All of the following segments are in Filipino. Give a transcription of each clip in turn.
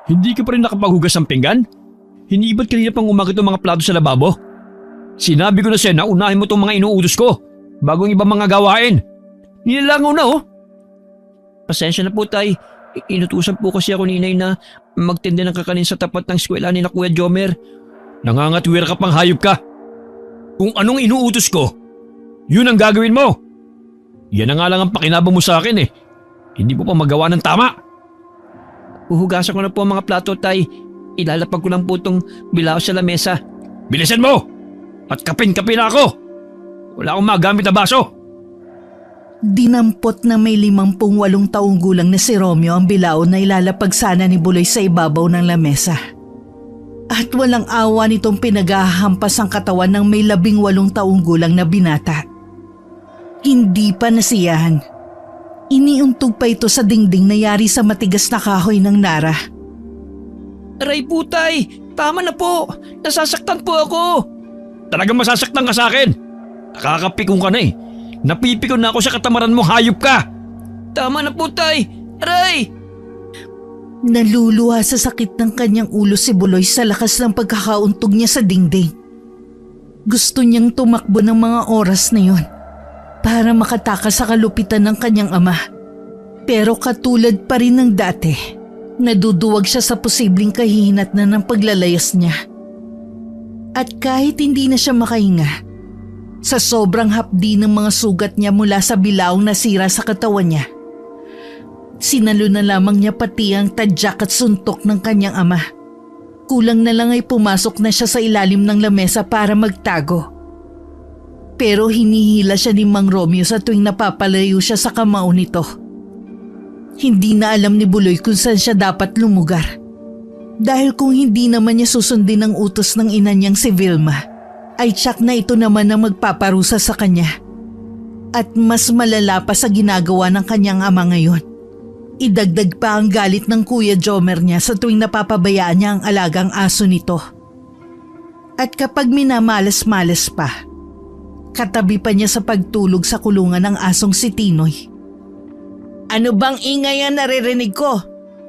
Hindi ka pa rin nakapaghugas ng pinggan? Hindi ba't kanina pang umagat ang mga plato sa lababo? Sinabi ko na sa'yo na unahin mo itong mga inuutos ko bago ang ibang mga gawain. Nilalangaw na oh. Pasensya na po tay. Inutusan po kasi ako ni inay na magtindi ng kakanin sa tapat ng eskwela ni na Kuya Jomer. Nangangatwira ka pang hayop ka. Kung anong inuutos ko, yun ang gagawin mo. Yan na nga lang ang pakinabang mo sa akin eh. Hindi mo pa magawa ng tama. Uhugasan ko na po ang mga plato tay. Ilalapag ko lang po itong bilao sa lamesa. Bilisan mo! At kapin-kapin na ako! Wala akong magamit na baso. Dinampot na may 58 taong gulang na si Romeo ang bilao na ilalapag sana ni Buloy sa ibabaw ng lamesa. At walang awa nitong pinaghahampas ang katawan ng may 18 taong gulang na binata. Hindi pa nasiyahan. Iniuntog pa ito sa dingding na yari sa matigas na kahoy ng Nara. Aray po tay! Tama na po! Nasasaktan po ako! Talagang masasaktan ka sa akin! Nakakapikong ka na eh! Napipikon na ako sa katamaran mo, hayop ka! Tama na po tay! Aray! Naluluha sa sakit ng kanyang ulo si Buloy sa lakas ng pagkakauntog niya sa dingding. Gusto niyang tumakbo ng mga oras na yon para makatakas sa kalupitan ng kanyang ama. Pero katulad pa rin ng dati, naduduwag siya sa posibleng kahihinatnan ng paglalayas niya. At kahit hindi na siya makahinga, sa sobrang hapdi ng mga sugat niya mula sa bilaong nasira sa katawan niya, sinalo na lamang niya pati ang tadyak at suntok ng kanyang ama. Kulang na lang ay pumasok na siya sa ilalim ng lamesa para magtago. Pero hinihila siya ni Mang Romeo sa tuwing napapalayo siya sa kamao nito. Hindi na alam ni Buloy kung saan siya dapat lumugar. Dahil kung hindi naman niya susundin ang utos ng ina niyang si Vilma, ay tiyak na ito naman ang magpaparusa sa kanya. At mas malala pa sa ginagawa ng kanyang ama ngayon. Idagdag pa ang galit ng Kuya Jomer niya sa tuwing napapabayaan niya ang alagang aso nito. At kapag minamalas-malas pa, katabi pa niya sa pagtulog sa kulungan ng asong si Tinoy. Ano bang ingay ang naririnig ko?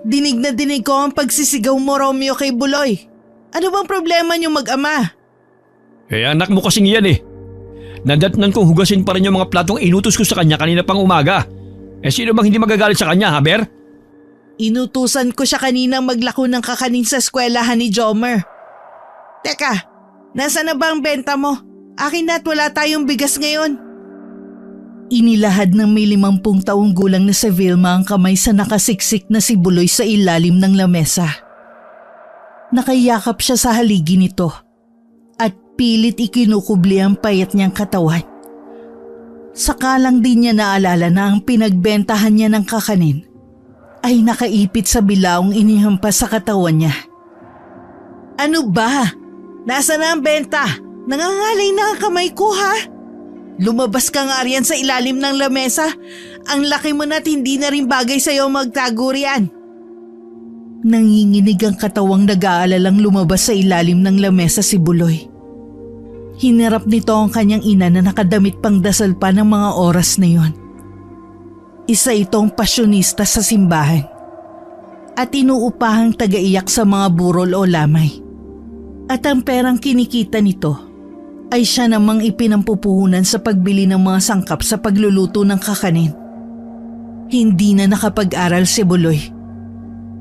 Dinig na dinig ko ang pagsisigaw mo, Romeo, kay Buloy. Ano bang problema niyo mag-ama? Eh anak mo kasing yan eh. Nadatnan kong hugasin pa rin yung mga platong inutos ko sa kanya kanina pang umaga. Eh sino bang hindi magagalit sa kanya, Haber? Inutusan ko siya kanina maglako ng kakanin sa eskwelahan ni Jomer. Teka, nasaan na ba ang benta mo? Akin na at wala tayong bigas ngayon. Inilahad ng may 50 taong gulang na si Vilma ang kamay sa nakasiksik na si Buloy sa ilalim ng lamesa. Nakayakap siya sa haligi nito at pilit ikinukubli ang payat niyang katawan. Sakalang din niya naalala na ang pinagbentahan niya ng kakanin ay nakaipit sa bilaong inihampas sa katawan niya. Ano ba? Nasaan na ang benta? Nangangalay na ang kamay ko ha? Lumabas ka nga riyan sa ilalim ng lamesa. Ang laki mo na't hindi na rin bagay sa'yo magtago riyan. Nanginginig ang katawang nag-aalalang lumabas sa ilalim ng lamesa si Buloy. Hinarap nito ang kanyang ina na nakadamit pang dasal pa ng mga oras na yon. Isa itong pasyonista sa simbahan at inuupahang tagaiyak sa mga burol o lamay. At ang perang kinikita nito ay siya namang ipinampupuhunan sa pagbili ng mga sangkap sa pagluluto ng kakanin. Hindi na nakapag-aral si Buloy.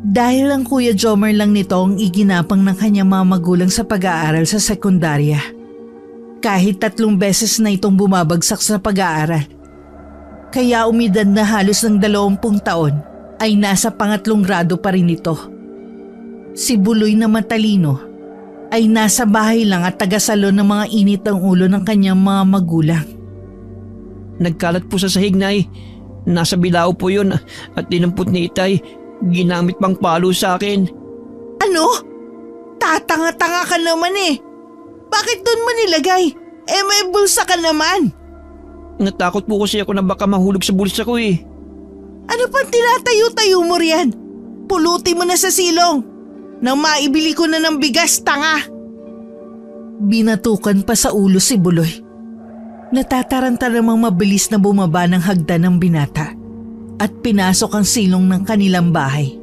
Dahil ang Kuya Jomer lang nito ang iginapang ng kanyang mga magulang sa pag-aaral sa sekundarya. Kahit 3 beses na itong bumabagsak sa pag-aaral. Kaya umidad na halos ng 20 taon ay nasa 2nd grado pa rin ito. Si Buloy na matalino ay nasa bahay lang at tagasalo ng mga init ang ulo ng kanyang mga magulang. Nagkalat po sa sahig, Nay. Nasa bilao po yun at dinampot ni Itay. Ginamit pang palo sa akin. Ano? Tatanga-tanga ka naman eh. Bakit doon mo nilagay? Eh may bulsa ka naman. Natakot po kasi ako na baka mahulog sa bulsa ko eh. Ano pang tinatayo-tayo mo riyan? Pulutin mo na sa silong. Nang maibili ko na ng bigas, tanga. Binatukan pa sa ulo si Buloy. Natataranta namang mabilis na bumaba ng hagdan ng binata at pinasok ang silong ng kanilang bahay.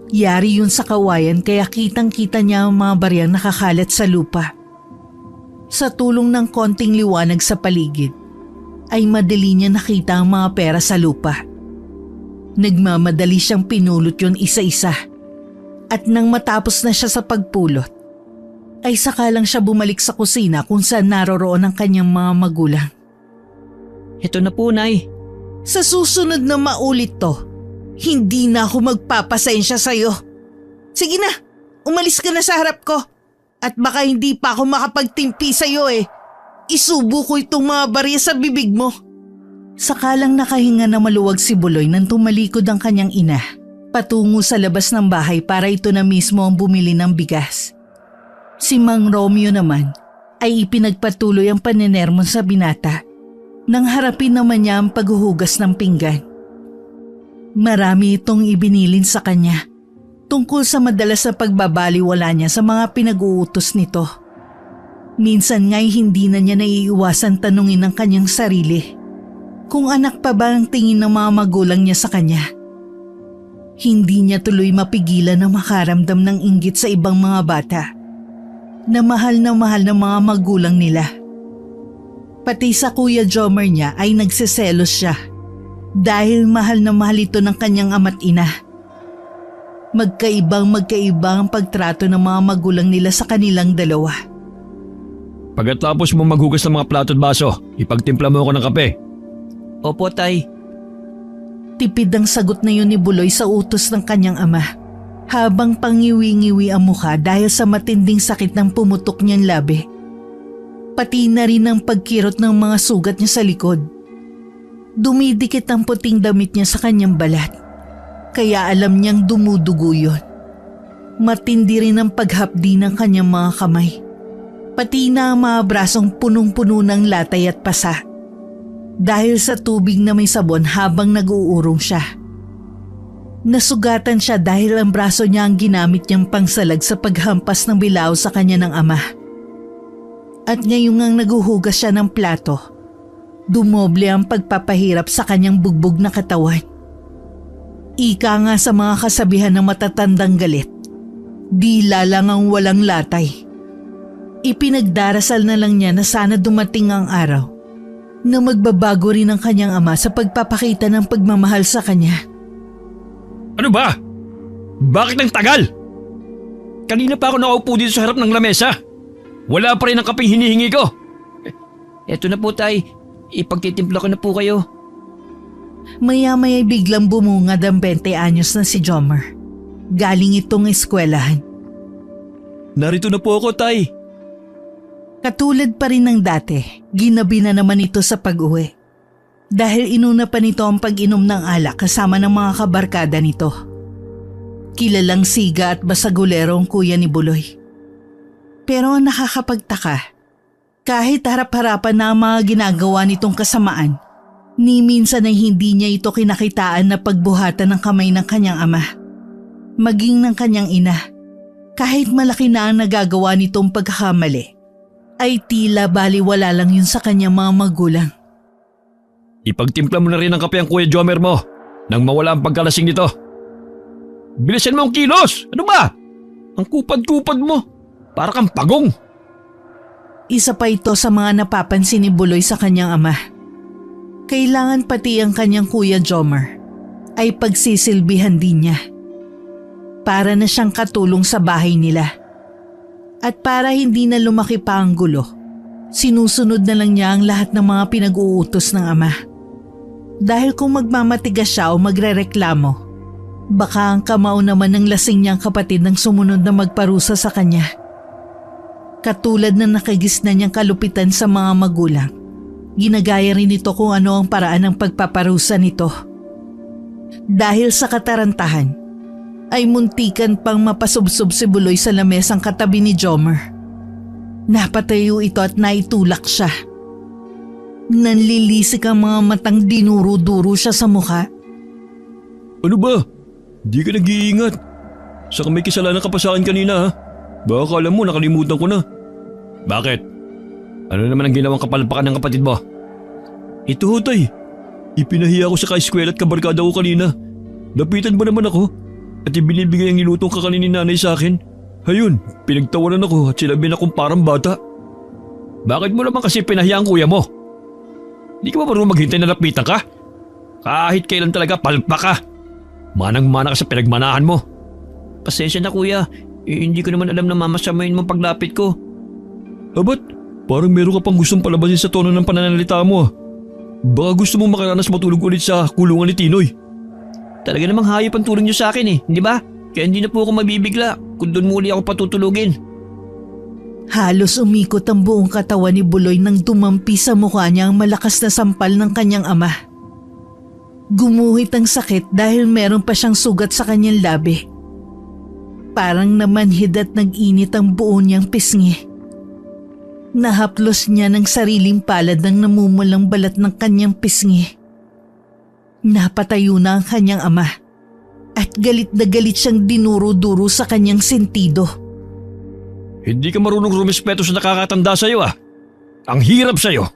Yari yun sa kawayan kaya kitang-kita niya ang mga baryang nakakalat sa lupa. Sa tulong ng konting liwanag sa paligid, ay madali niya nakita ang mga pera sa lupa. Nagmamadali siyang pinulot yun isa-isa. At nang matapos na siya sa pagpulot, ay saka lang siya bumalik sa kusina kung saan naroroon ang kanyang mga magulang. Ito na po, Nay. Sa susunod na maulit to, hindi na ako magpapasensya sa'yo. Sige na, umalis ka na sa harap ko. At baka hindi pa ako makapagtimpi sa'yo eh. Isubo ko itong mga barya sa bibig mo. Sakalang nakahinga na maluwag si Buloy nang tumalikod ang kanyang ina patungo sa labas ng bahay para ito na mismo ang bumili ng bigas. Si Mang Romeo naman ay ipinagpatuloy ang panenermon sa binata nang harapin naman niya ang paghuhugas ng pinggan. Marami itong ibinilin sa kanya tungkol sa madalas na pagbabaliwala niya sa mga pinag-uutos nito. Minsan nga'y hindi na niya naiiwasan tanungin ang kanyang sarili kung anak pa ba ang tingin ng mga magulang niya sa kanya. Hindi niya tuloy mapigilan na makaramdam ng inggit sa ibang mga bata na mahal ng mga magulang nila. Pati sa Kuya Jomer niya ay nagseselos siya dahil mahal na mahal ito ng kanyang ama't ina. Magkaibang ang pagtrato ng mga magulang nila sa kanilang dalawa. Pagkatapos mo maghugas ng mga plato at baso, ipagtimpla mo ako ng kape. Opo, Tay. Tipid ang sagot na yun ni Buloy sa utos ng kanyang ama habang pangiwi-ngiwi ang mukha dahil sa matinding sakit ng pumutok niyang labi. Pati na rin ang pagkirot ng mga sugat niya sa likod. Dumidikit ang puting damit niya sa kanyang balat. Kaya alam niyang dumudugo yun. Matindi rin ang paghapdi ng kanyang mga kamay. Pati na ang mga brasong punong-puno ng latay at pasa. Dahil sa tubig na may sabon habang nag-uurong siya. Nasugatan siya dahil ang braso niya ang ginamit niyang pangsalag sa paghampas ng bilao sa kanya ng ama. At ngayong ang naguhugas siya ng plato, dumoble ang pagpapahirap sa kanyang bugbog na katawan. Ika nga sa mga kasabihan ng matatandang galit, dila lang ang walang latay. Ipinagdarasal na lang niya na sana dumating ang araw na magbabago rin ang kanyang ama sa pagpapakita ng pagmamahal sa kanya. Ano ba? Bakit ang tagal? Kanina pa ako nakaupo dito sa harap ng lamesa. Wala pa rin ang kapeng hinihingi ko. Eto na po, Tay. Ipagtitimpla ko na po kayo. Maya-maya'y biglang bumungad ang 20 anyos na si Jomer. Galing itong eskwelahan. Narito na po ako, Tay. Katulad pa rin ng dati, ginabi na naman ito sa pag-uwi. Dahil inuna pa nito ang pag-inom ng alak kasama ng mga kabarkada nito. Kilalang siga at basagulero ang kuya ni Buloy. Pero ang nakakapagtaka, kahit harap-harapan na ang mga ginagawa nitong kasamaan, ni minsan ay hindi niya ito kinakitaan na pagbuhatan ng kamay ng kanyang ama, maging ng kanyang ina. Kahit malaki na ang nagagawa nitong pagkakamali, ay tila baliwala lang yun sa kanyang mga magulang. Ipagtimpla mo na rin ang kape ang Kuya Jomer mo nang mawala ang pagkalasing nito. Bilisan mo ang kilos! Ano ba? Ang kupad-kupad mo. Para kang pagong. Isa pa ito sa mga napapansin ni Buloy sa kanyang ama. Kailangan pati ang kanyang Kuya Jomer ay pagsisilbihan din niya. Para na siyang katulong sa bahay nila. At para hindi na lumaki pa ang gulo, sinusunod na lang niya ang lahat ng mga pinag-uutos ng ama. Dahil kung magmamatigas siya o magrereklamo, baka ang kamao naman ng lasing niyang kapatid ng sumunod na magparusa sa kanya. Katulad na nakagisna niyang kalupitan sa mga magulang, ginagaya rin ito kung ano ang paraan ng pagpaparusa nito. Dahil sa katarantahan, ay muntikan pang mapasubsob si Buloy sa lamesang katabi ni Jomer. Napatayo ito at naitulak siya. Nanlilisik ang mga matang dinuro-duro siya sa mukha. Ano ba? Di ka nag-iingat. Saka may kasalanan ka pa sa akin kanina ha. Baka alam mo nakalimutan ko na. Bakit? Ano naman ang ginawang kapalpakan ng kapatid mo? Ito ho, Tay. Ipinahiya ko sa ka-eskwela at kabarkada ko kanina. Lapitan ba naman ako? at ibinibigay ang nilutong kakanin ni nanay sa akin. Ayun, pinagtawanan ako at sinabi na akong parang bata. Bakit mo naman kasi pinahiyaan kuya mo? Di ka ba marunong maghintay na lapitan ka? Kahit kailan talaga palpa ka. Manang-mana ka sa pinagmanahan mo. Pasensya na kuya, hindi ko naman alam na mamasamayin mo paglapit ko. Abat, parang meron ka pang gustong palabasin sa tono ng pananalita mo ah. Baka gusto mong makaranas matulog ulit sa kulungan ni Tinoy. Talaga namang hayop ang tulong niyo sa akin eh, di ba? Kaya hindi na po ako mabibigla kung doon muli ako patutulugin. Halos umikot ang buong katawan ni Buloy nang dumampi sa mukha niya ang malakas na sampal ng kanyang ama. Gumuhit ang sakit dahil meron pa siyang sugat sa kanyang labi. Parang namanhid at nag-init ang buo niyang pisngi. Nahaplos niya ng sariling palad ng namumulang balat ng kanyang pisngi. Napatayo na ang kanyang ama at galit na galit siyang dinuro-duro sa kanyang sentido. Hindi ka marunong rumespeto sa nakakatanda sa'yo ah. Ang hirap sa'yo.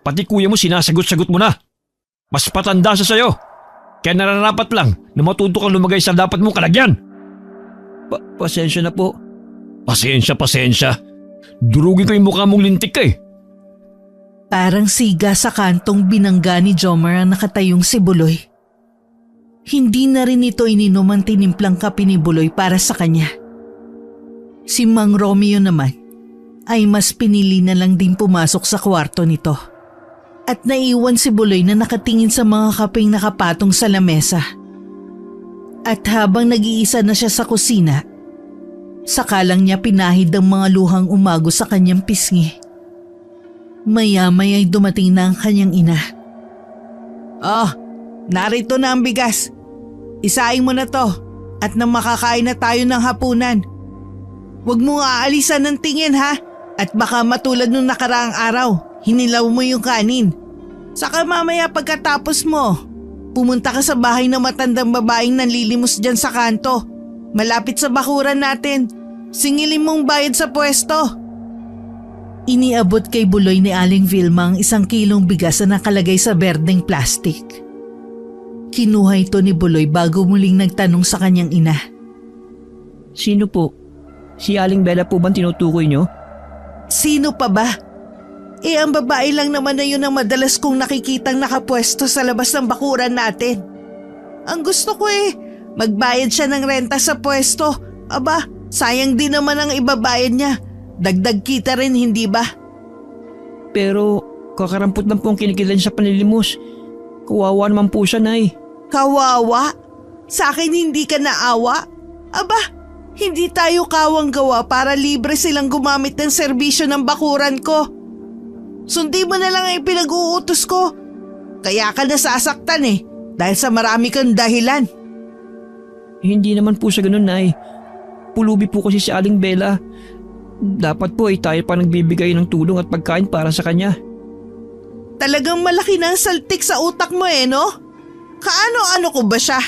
Pati kuya mo sinasagot-sagot mo na. Mas patanda siya sa'yo. Kaya nararapat lang na matuto kang lumagay sa dapat mong kalagyan. Pasensya na po. Pasensya. Durugin ko yung mukha mong lintik ka eh. Parang siga sa kantong binangga ni Jomar ang nakatayong si Buloy. Hindi na rin ito ininom ang tinimplang kape ni Buloy para sa kanya. Si Mang Romeo naman ay mas pinili na lang din pumasok sa kwarto nito. At naiwan si Buloy na nakatingin sa mga kapeng nakapatong sa lamesa. At habang nag-iisa na siya sa kusina, sakalang niya pinahid ang mga luhang umago sa kanyang pisngi. Maya-maya ay dumating na ang kanyang ina. Oh, narito na ang bigas. Isaing mo na to at nang makakain na tayo ng hapunan. Huwag mo aalisan ng tingin ha at baka matulad nung nakaraang araw, hinilaw mo yung kanin. Saka mamaya pagkatapos mo, pumunta ka sa bahay ng matandang babaeng nanlilimos dyan sa kanto. Malapit sa bakuran natin. Singilin mong bayad sa pwesto. Iniabot kay Buloy ni Aling Vilma ang 1 kilong bigas na nakalagay sa berdeng plastic. Kinuha ito ni Buloy bago muling nagtanong sa kanyang ina. Sino po? Si Aling Bella po bang tinutukoy niyo? Sino pa ba? Ang babae lang naman na yun ang madalas kong nakikitang nakapwesto sa labas ng bakuran natin. Ang gusto ko magbayad siya ng renta sa pwesto. Aba, sayang din naman ang ibabayad niya. Dagdag kita rin, hindi ba? Pero kakarampot lang po ang kinikilan sa panlilimos. Kawawa naman po siya, Nay. Kawawa? Sa akin hindi ka naawa? Aba, hindi tayo kawang gawa para libre silang gumamit ng serbisyo ng bakuran ko. Sundin mo na lang ang pinag-uutos ko. Kaya ka nasasaktan dahil sa marami kang dahilan. Hindi naman po siya ganun, Nay. Pulubi po kasi si Aling Bella. Dapat po tayo pa nagbibigay ng tulong at pagkain para sa kanya. Talagang malaki na ang saltik sa utak mo no? Kaano-ano ko ba siya?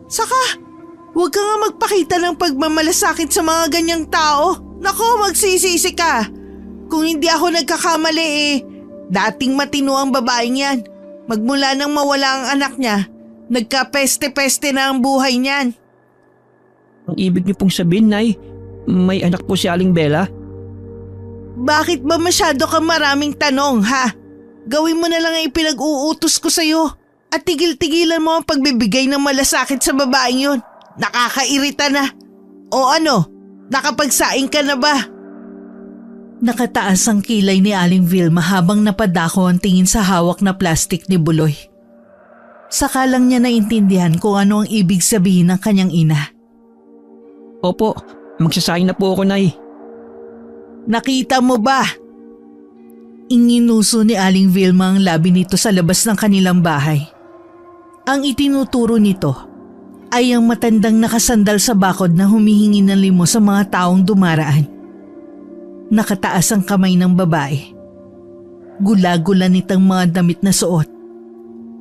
Saka, huwag ka nga magpakita ng pagmamalasakit sa mga ganyang tao. Nako, magsisisi ka. Kung hindi ako nagkakamali dating matino ang babaeng yan. Magmula nang mawala ang anak niya, nagkapeste-peste na ang buhay niyan. Ang ibig niyo pong sabihin, Nay, may anak po si Aling Bella? Bakit ba masyado ka maraming tanong, ha? Gawin mo na lang ang ipinag-uutos ko sa'yo at tigil-tigilan mo ang pagbibigay ng malasakit sa babaeng yun. Nakakairita na. O ano, nakapagsaing ka na ba? Nakataas ang kilay ni Aling Vilma habang napadako ang tingin sa hawak na plastik ni Buloy. Saka lang niya naintindihan kung ano ang ibig sabihin ng kanyang ina. Opo, magsasayang na po ako, Nay. Nakita mo ba? Inginuso ni Aling Vilma ang labi nito sa labas ng kanilang bahay. Ang itinuturo nito ay ang matandang nakasandal sa bakod na humihingi ng limos sa mga taong dumaraan. Nakataas ang kamay ng babae. Gula-gula nitong mga damit na suot.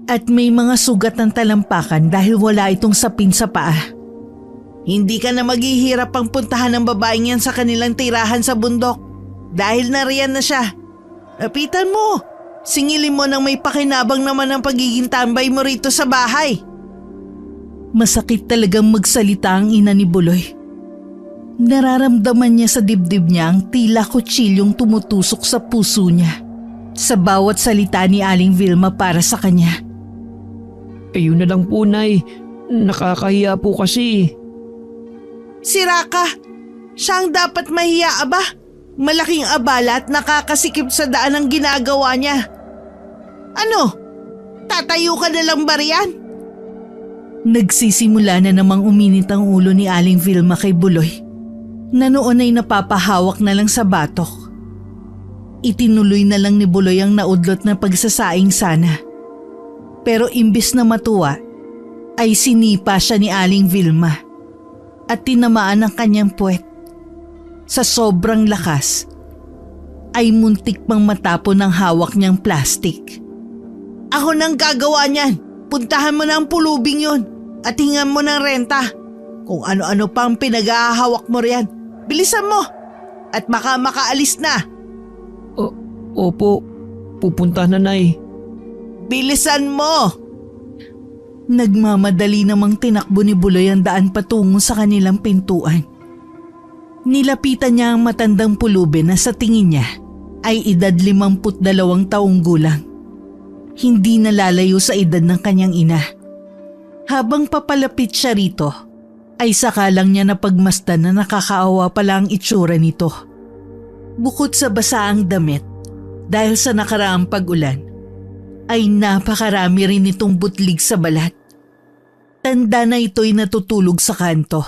At may mga sugat ng talampakan dahil wala itong sapin sa paa. Hindi ka na maghihirap pang puntahan ng babaeng yan sa kanilang tirahan sa bundok. Dahil nariyan na siya. Lapitan mo. Singilin mo nang may pakinabang naman ang pagiging tambay mo rito sa bahay. Masakit talagang magsalita ang ina ni Buloy. Nararamdaman niya sa dibdib niya ang tila kutsilyong tumutusok sa puso niya sa bawat salita ni Aling Vilma para sa kanya. Ayun na lang po, Nay. Nakakahiya po kasi. Si Raka, siya ang dapat mahiya aba. Malaking abala at nakakasikip sa daan ang ginagawa niya. Ano? Tatayo ka na lang ba riyan? Nagsisimula na namang uminit ang ulo ni Aling Vilma kay Buloy na noon ay napapahawak na lang sa batok. Itinuloy na lang ni Buloy ang naudlot na pagsasaing sana. Pero imbis na matuwa, ay sinipa siya ni Aling Vilma at tinamaan ang kanyang puwet. Sa sobrang lakas, ay muntik pang matapon ng hawak niyang plastik. Ako nang gagawa niyan. Puntahan mo na ang pulubing yon at hingan mo ng renta. Kung ano-ano pang pinag-ahawak mo riyan. Bilisan mo at makaalis na. Opo, pupunta na, Nay. Bilisan mo! Nagmamadali namang tinakbo ni Buloy ang daan patungo sa kanilang pintuan. Nilapitan niya ang matandang pulubi na sa tingin niya ay edad 52 taong gulang. Hindi nalalayo sa edad ng kanyang ina. Habang papalapit siya rito, ay saka lang niya napagmasdan na nakakaawa pala ang itsura nito. Bukod sa basaang damit, dahil sa nakaraang pag-ulan, ay napakarami rin itong butlig sa balat. Tanda na ito'y natutulog sa kanto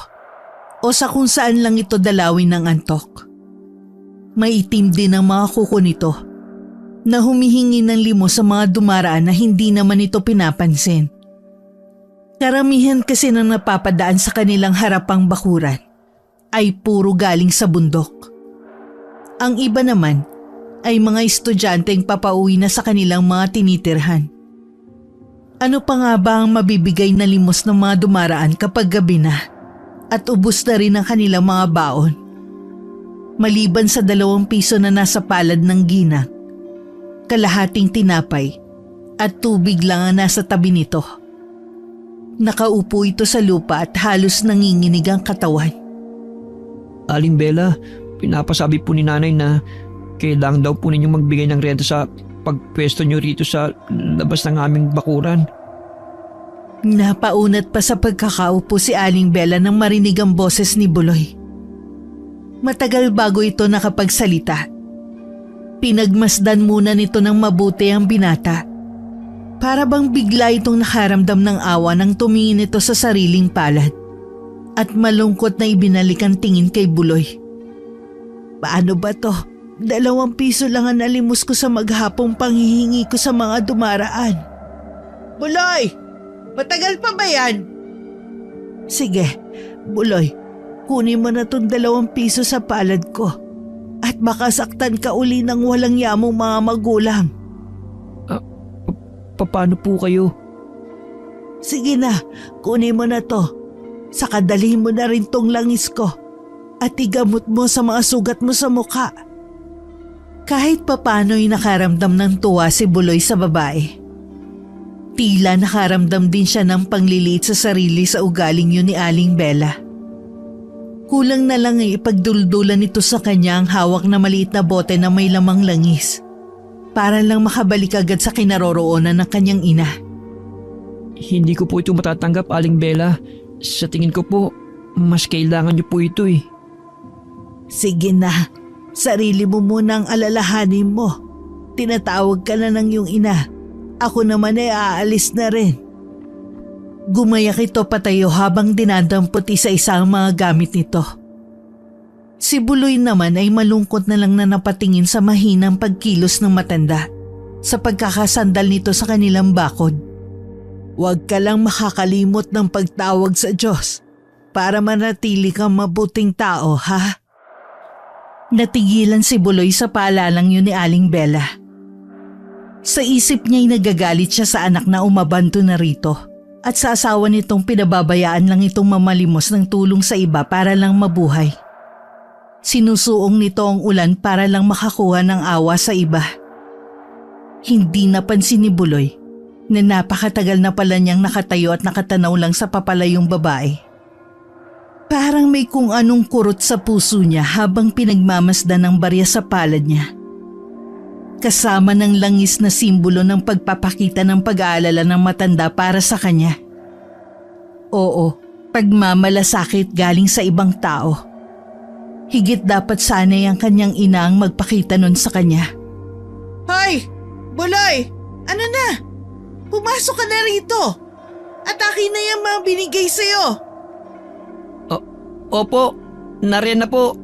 o sa kung saan lang ito dalawin ng antok. Maitim din ang mga kuko nito na humihingi ng limos sa mga dumaraan na hindi naman ito pinapansin. Karamihan kasi na napapadaan sa kanilang harapang bakuran ay puro galing sa bundok. Ang iba naman ay mga estudyanteng papauwi na sa kanilang mga tinitirhan. Ano pa nga ba ang mabibigay na limos ng mga dumaraan kapag gabi na at ubos na rin ang kanilang mga baon? Maliban sa 2 piso na nasa palad ng ginang, kalahating tinapay at tubig lang ang nasa tabi nito. Nakaupo ito sa lupa at halos nanginginig ang katawan. Aling Bella, pinapasabi po ni Nanay na kailangan daw po ninyong magbigay ng renta sa pagpwesto nyo rito sa labas ng aming bakuran. Napaunat pa sa pagkakaupo si Aling Bella nang marinig ang boses ni Buloy. Matagal bago ito nakapagsalita. Pinagmasdan muna nito ng mabuti ang binata. Para bang bigla itong nakaramdam ng awa nang tumingin ito sa sariling palad at malungkot na ibinalik ang tingin kay Buloy. Paano ba to? 2 piso lang ang nalimos ko sa maghapong panghihingi ko sa mga dumaraan. Buloy! Matagal pa ba yan? Sige, Buloy, kunin mo na tong 2 piso sa palad ko at makasaktan ka uli ng walang yamong mga magulang. Paano po kayo? Sige na, kunin mo na to. Saka dalhin mo na rin tong langis ko at igamot mo sa mga sugat mo sa mukha. Kahit papano'y nakaramdam ng tuwa si Buloy sa babae. Tila nakaramdam din siya ng pangliliit sa sarili sa ugaling yun ni Aling Bella. Kulang na lang ay ipagduldulan nito sa kanya ang hawak na maliit na bote na may lamang langis para lang makabalik agad sa kinaroroonan ng kanyang ina. Hindi ko po ito matatanggap, Aling Bella. Sa tingin ko po, mas kailangan niyo po ito eh. Sige na, sarili mo muna ang alalahanin mo. Tinatawag ka na ng iyong ina. Ako naman ay aalis na rin. Gumayak ito patayo habang dinadampot isa-isa ang mga gamit nito. Si Buloy naman ay malungkot na lang na napatingin sa mahinang pagkilos ng matanda sa pagkakasandal nito sa kanilang bakod. Huwag ka lang makakalimot ng pagtawag sa Diyos para manatili kang mabuting tao, ha? Natigilan si Buloy sa paalalang yun ni Aling Bella. Sa isip niya'y nagagalit siya sa anak na umabanto na rito at sa asawa nitong pinababayaan lang itong mamalimos ng tulong sa iba para lang mabuhay. Sinusuong nito ang ulan para lang makakuha ng awa sa iba. Hindi napansin ni Buloy na napakatagal na pala niyang nakatayo at nakatanaw lang sa papalayong babae. Parang may kung anong kurot sa puso niya habang pinagmamasdan ng barya sa palad niya. Kasama ng langis na simbolo ng pagpapakita ng pag-aalala ng matanda para sa kanya. Oo, pagmamalasakit galing sa ibang tao. Higit dapat sana'y ang kanyang ina ang magpakita nun sa kanya. Hoy! Buloy! Ano na? Pumasok ka na rito! At akin na yung mga binigay sa'yo! Opo, nariyan na po.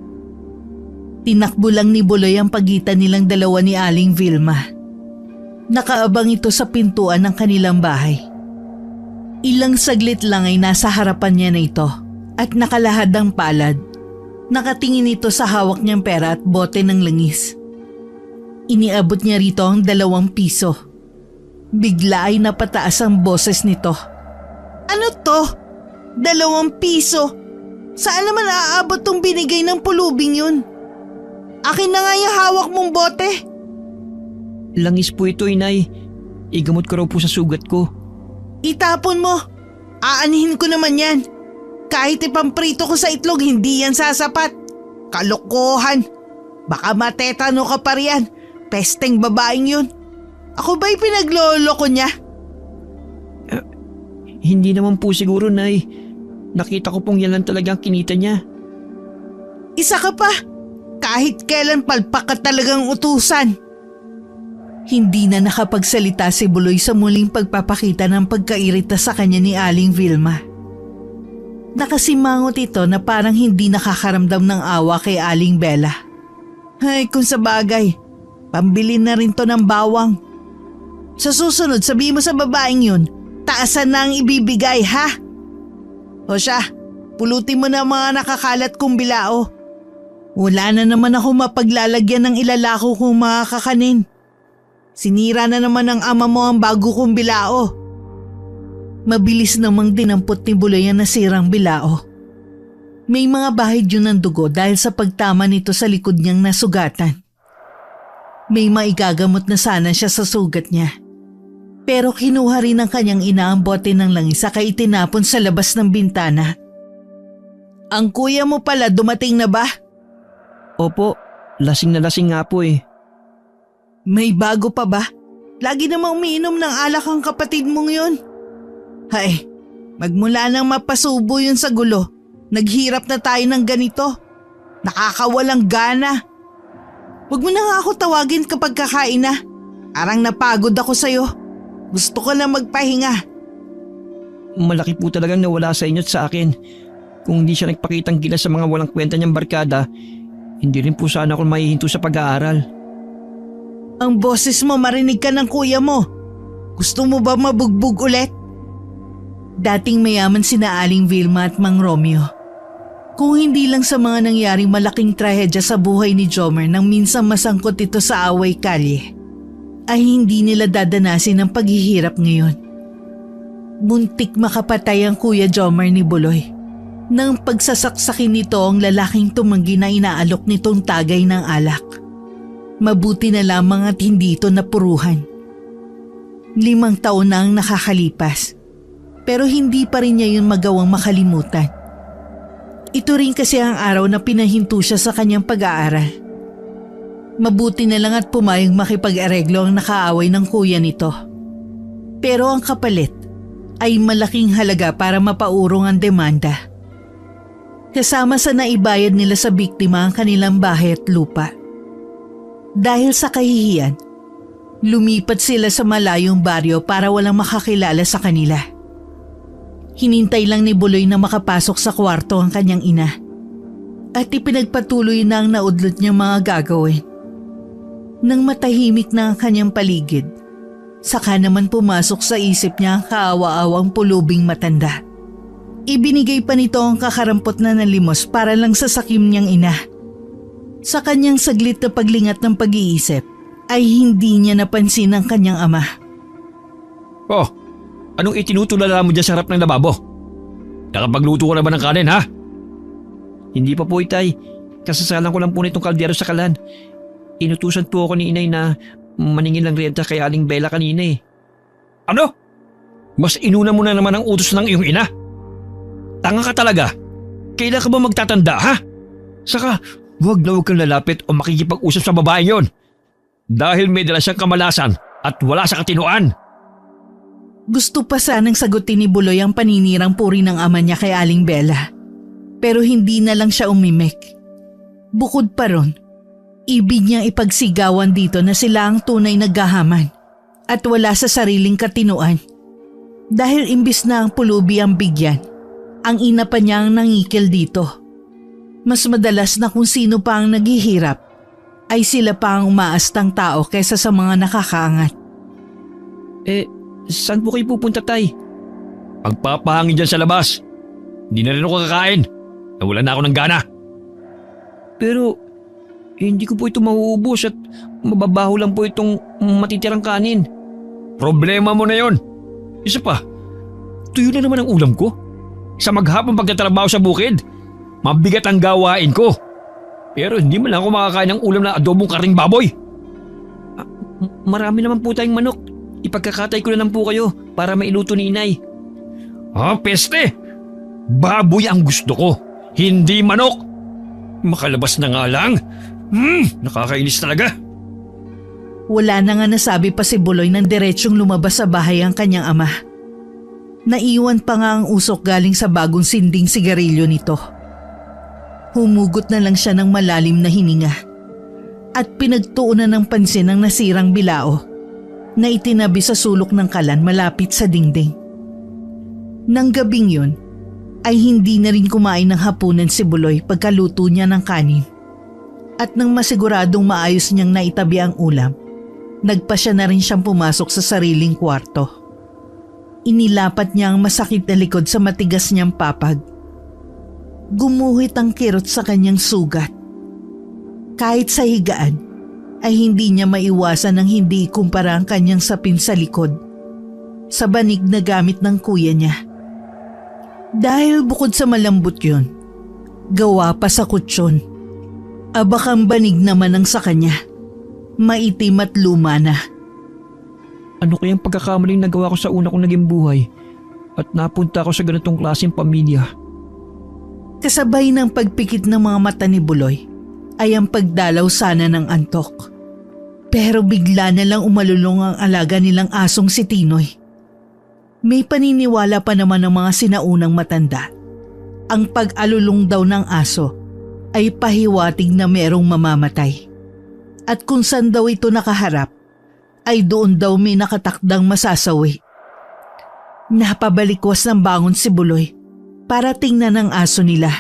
Tinakbo lang ni Buloy ang pagitan nilang dalawa ni Aling Vilma. Nakaabang ito sa pintuan ng kanilang bahay. Ilang saglit lang ay nasa harapan niya na ito at nakalahad ang palad. Nakatingin ito sa hawak niyang pera at bote ng langis. Iniabot niya rito ang 2 piso. Bigla ay napataas ang boses nito. Ano to? 2 piso? Saan naman aabot tong binigay ng pulubing yun? Akin na nga yung hawak mong bote. Langis po ito, inay. Igamot ko raw po sa sugat ko. Itapon mo. Aanihin ko naman yan. Kahit ipamprito ko sa itlog, hindi yan sasapat. Kalokohan. Baka matetano ka pa riyan. Pesteng babaeng yun. Ako ba'y pinagloloko niya? Hindi naman po siguro, nay. Nakita ko pong yan lang talagang kinita niya. Isa ka pa. Kahit kailan palpak ka talagang utusan. Hindi na nakapagsalita si Buloy sa muling pagpapakita ng pagkairita sa kanya ni Aling Vilma. Nakasimangot ito na parang hindi nakakaramdam ng awa kay Aling Bella. Ay, kung sa bagay, pambili na rin to ng bawang. Sa susunod, sabihin mo sa babaeng yun, taasan na ang ibibigay, ha? O siya, pulutin mo na mga nakakalat kong bilao. Wala na naman ako mapaglalagyan ng ilalako kong mga kakanin. Sinira na naman ng ama mo ang bago kong bilao. Mabilis namang dinampot ni Buloy ang nasirang bilao. May mga bahid yun ng dugo dahil sa pagtama nito sa likod niyang nasugatan. May maigagamot na sana siya sa sugat niya. Pero kinuha rin ng kanyang ina ang bote ng langis saka itinapon sa labas ng bintana. Ang kuya mo pala dumating na ba? Opo, lasing na lasing nga po eh. May bago pa ba? Lagi namang umiinom ng alak ang kapatid mong yun. Hay, magmula nang mapasubo yun sa gulo, naghirap na tayo ng ganito. Nakakawalang gana. Huwag mo na nga ako tawagin kapag kakain na. Parang napagod ako sa'yo. Gusto ko lang magpahinga. Malaki po talagang nawala sa inyo at sa akin. Kung hindi siya nagpakitang gilas sa mga walang kwenta niyang barkada, hindi rin po sana ako mahihinto sa pag-aaral. Ang boses mo marinig ka ng kuya mo. Gusto mo ba mabugbog ulit? Dating mayaman sina Aling Vilma at Mang Romeo. Kung hindi lang sa mga nangyaring malaking trahedya sa buhay ni Jomer nang minsan masangkot ito sa away kalye, ay hindi nila dadanasin ang paghihirap ngayon. Muntik makapatay ang Kuya Jomer ni Buloy nang pagsasaksakin nito ang lalaking tumanggi na inaalok nitong tagay ng alak. Mabuti na lamang at hindi ito napuruhan. 5 taon na ang nakakalipas, pero hindi pa rin niya yun magawang makalimutan. Ito rin kasi ang araw na pinahinto siya sa kanyang pag-aaral. Mabuti na lang at pumayag makipag-areglo ang nakaaway ng kuya nito. Pero ang kapalit ay malaking halaga para mapaurong ang demanda. Kasama sa naibayad nila sa biktima ang kanilang bahay at lupa. Dahil sa kahihiyan, lumipat sila sa malayong baryo para walang makakilala sa kanila. Hinintay lang ni Buloy na makapasok sa kwarto ang kanyang ina at ipinagpatuloy na ang naudlot niyang mga gagawin. Nang matahimik na ang kanyang paligid, saka naman pumasok sa isip niya ang kaawa-awang pulubing matanda. Ibinigay pa nito ang kakarampot na limos para lang sa sakim niyang ina. Sa kanyang saglit na paglingat ng pag-iisip, ay hindi niya napansin ang kanyang ama. Oh, anong itinutulala mo dyan sa harap ng lababo? Nakapagluto ko na ba ng kanin, ha? Hindi pa po, itay. Kasasalan ko lang po nitong kaldero sa kalan. Inutusan po ako ni inay na maningil ng renta kay Aling Bella kanina eh. Ano? Mas inuna mo na naman ang utos ng iyong ina? Tanga ka talaga. Kailan ka ba magtatanda, ha? Saka, huwag na huwag kang lalapit o makikipag-usap sa babae yon. Dahil may dala siyang kamalasan at wala sa katinuan. Gusto pa sanang sagutin ni Buloy ang paninirang puri ng ama niya kay Aling Bella. Pero hindi na lang siya umimik. Bukod pa ron, ibig niyang ipagsigawan dito na sila ang tunay naggahaman at wala sa sariling katinuan. Dahil imbis na ang pulubi ang bigyan, ang ina pa niya ang nangikil dito. Mas madalas na kung sino pa ang naghihirap, ay sila pa ang umaastang tao kaysa sa mga nakakaangat. Saan po kayo pupunta, Tay? Pagpapahangin dyan sa labas. Hindi na rin ako kakain. Nawalan na ako ng gana. Pero, hindi ko po ito mauubos at mababaho lang po itong matitirang kanin. Problema mo na yon. Isa pa, tuyo na naman ang ulam ko. Sa maghapong pagtatrabaho sa bukid, mabigat ang gawain ko. Pero hindi man lang ako makakain ng ulam na adobong karing baboy. Marami naman po tayong manok. Ipagkakatay ko na lang po kayo para mailuto ni inay. Peste! Baboy ang gusto ko, hindi manok. Makalabas na nga lang. Nakakainis talaga. Wala na nga nasabi pa si Buloy nang diretsyong lumabas sa bahay ang kanyang ama. Naiwan pa nga ang usok galing sa bagong sinding sigarilyo nito. Humugot na lang siya ng malalim na hininga at pinagtuunan ng pansin ang nasirang bilao na itinabi sa sulok ng kalan malapit sa dingding. Nang gabing yun, ay hindi na rin kumain ng hapunan si Buloy pagkaluto niya ng kanin. At nang masiguradong maayos niyang naitabi ang ulam, nagpa siya na rin siyang pumasok sa sariling kwarto. Inilapat niya ang masakit na likod sa matigas niyang papag. Gumuhit ang kirot sa kanyang sugat. Kahit sa higaan, ay hindi niya maiwasan ng hindi ikumpara ang kanyang sapin sa likod sa banig na gamit ng kuya niya. Dahil bukod sa malambot yun, gawa pa sa kutsyon. Abakang banig naman ang sa kanya. Maitim at luma na. Ano kayang pagkakamaling nagawa ko sa una kong naging buhay at napunta ako sa ganitong klaseng pamilya? Kasabay ng pagpikit ng mga mata ni Buloy ay ang pagdalaw sana ng antok. Pero bigla na lang umalulong ang alaga nilang asong si Tinoy. May paniniwala pa naman ng mga sinaunang matanda. Ang pag-alulong daw ng aso ay pahiwatig na merong mamamatay. At kung saan daw ito nakaharap, ay doon daw may nakatakdang masasawi. Napabalikwas ng bangon si Buloy para tingnan ang aso nila.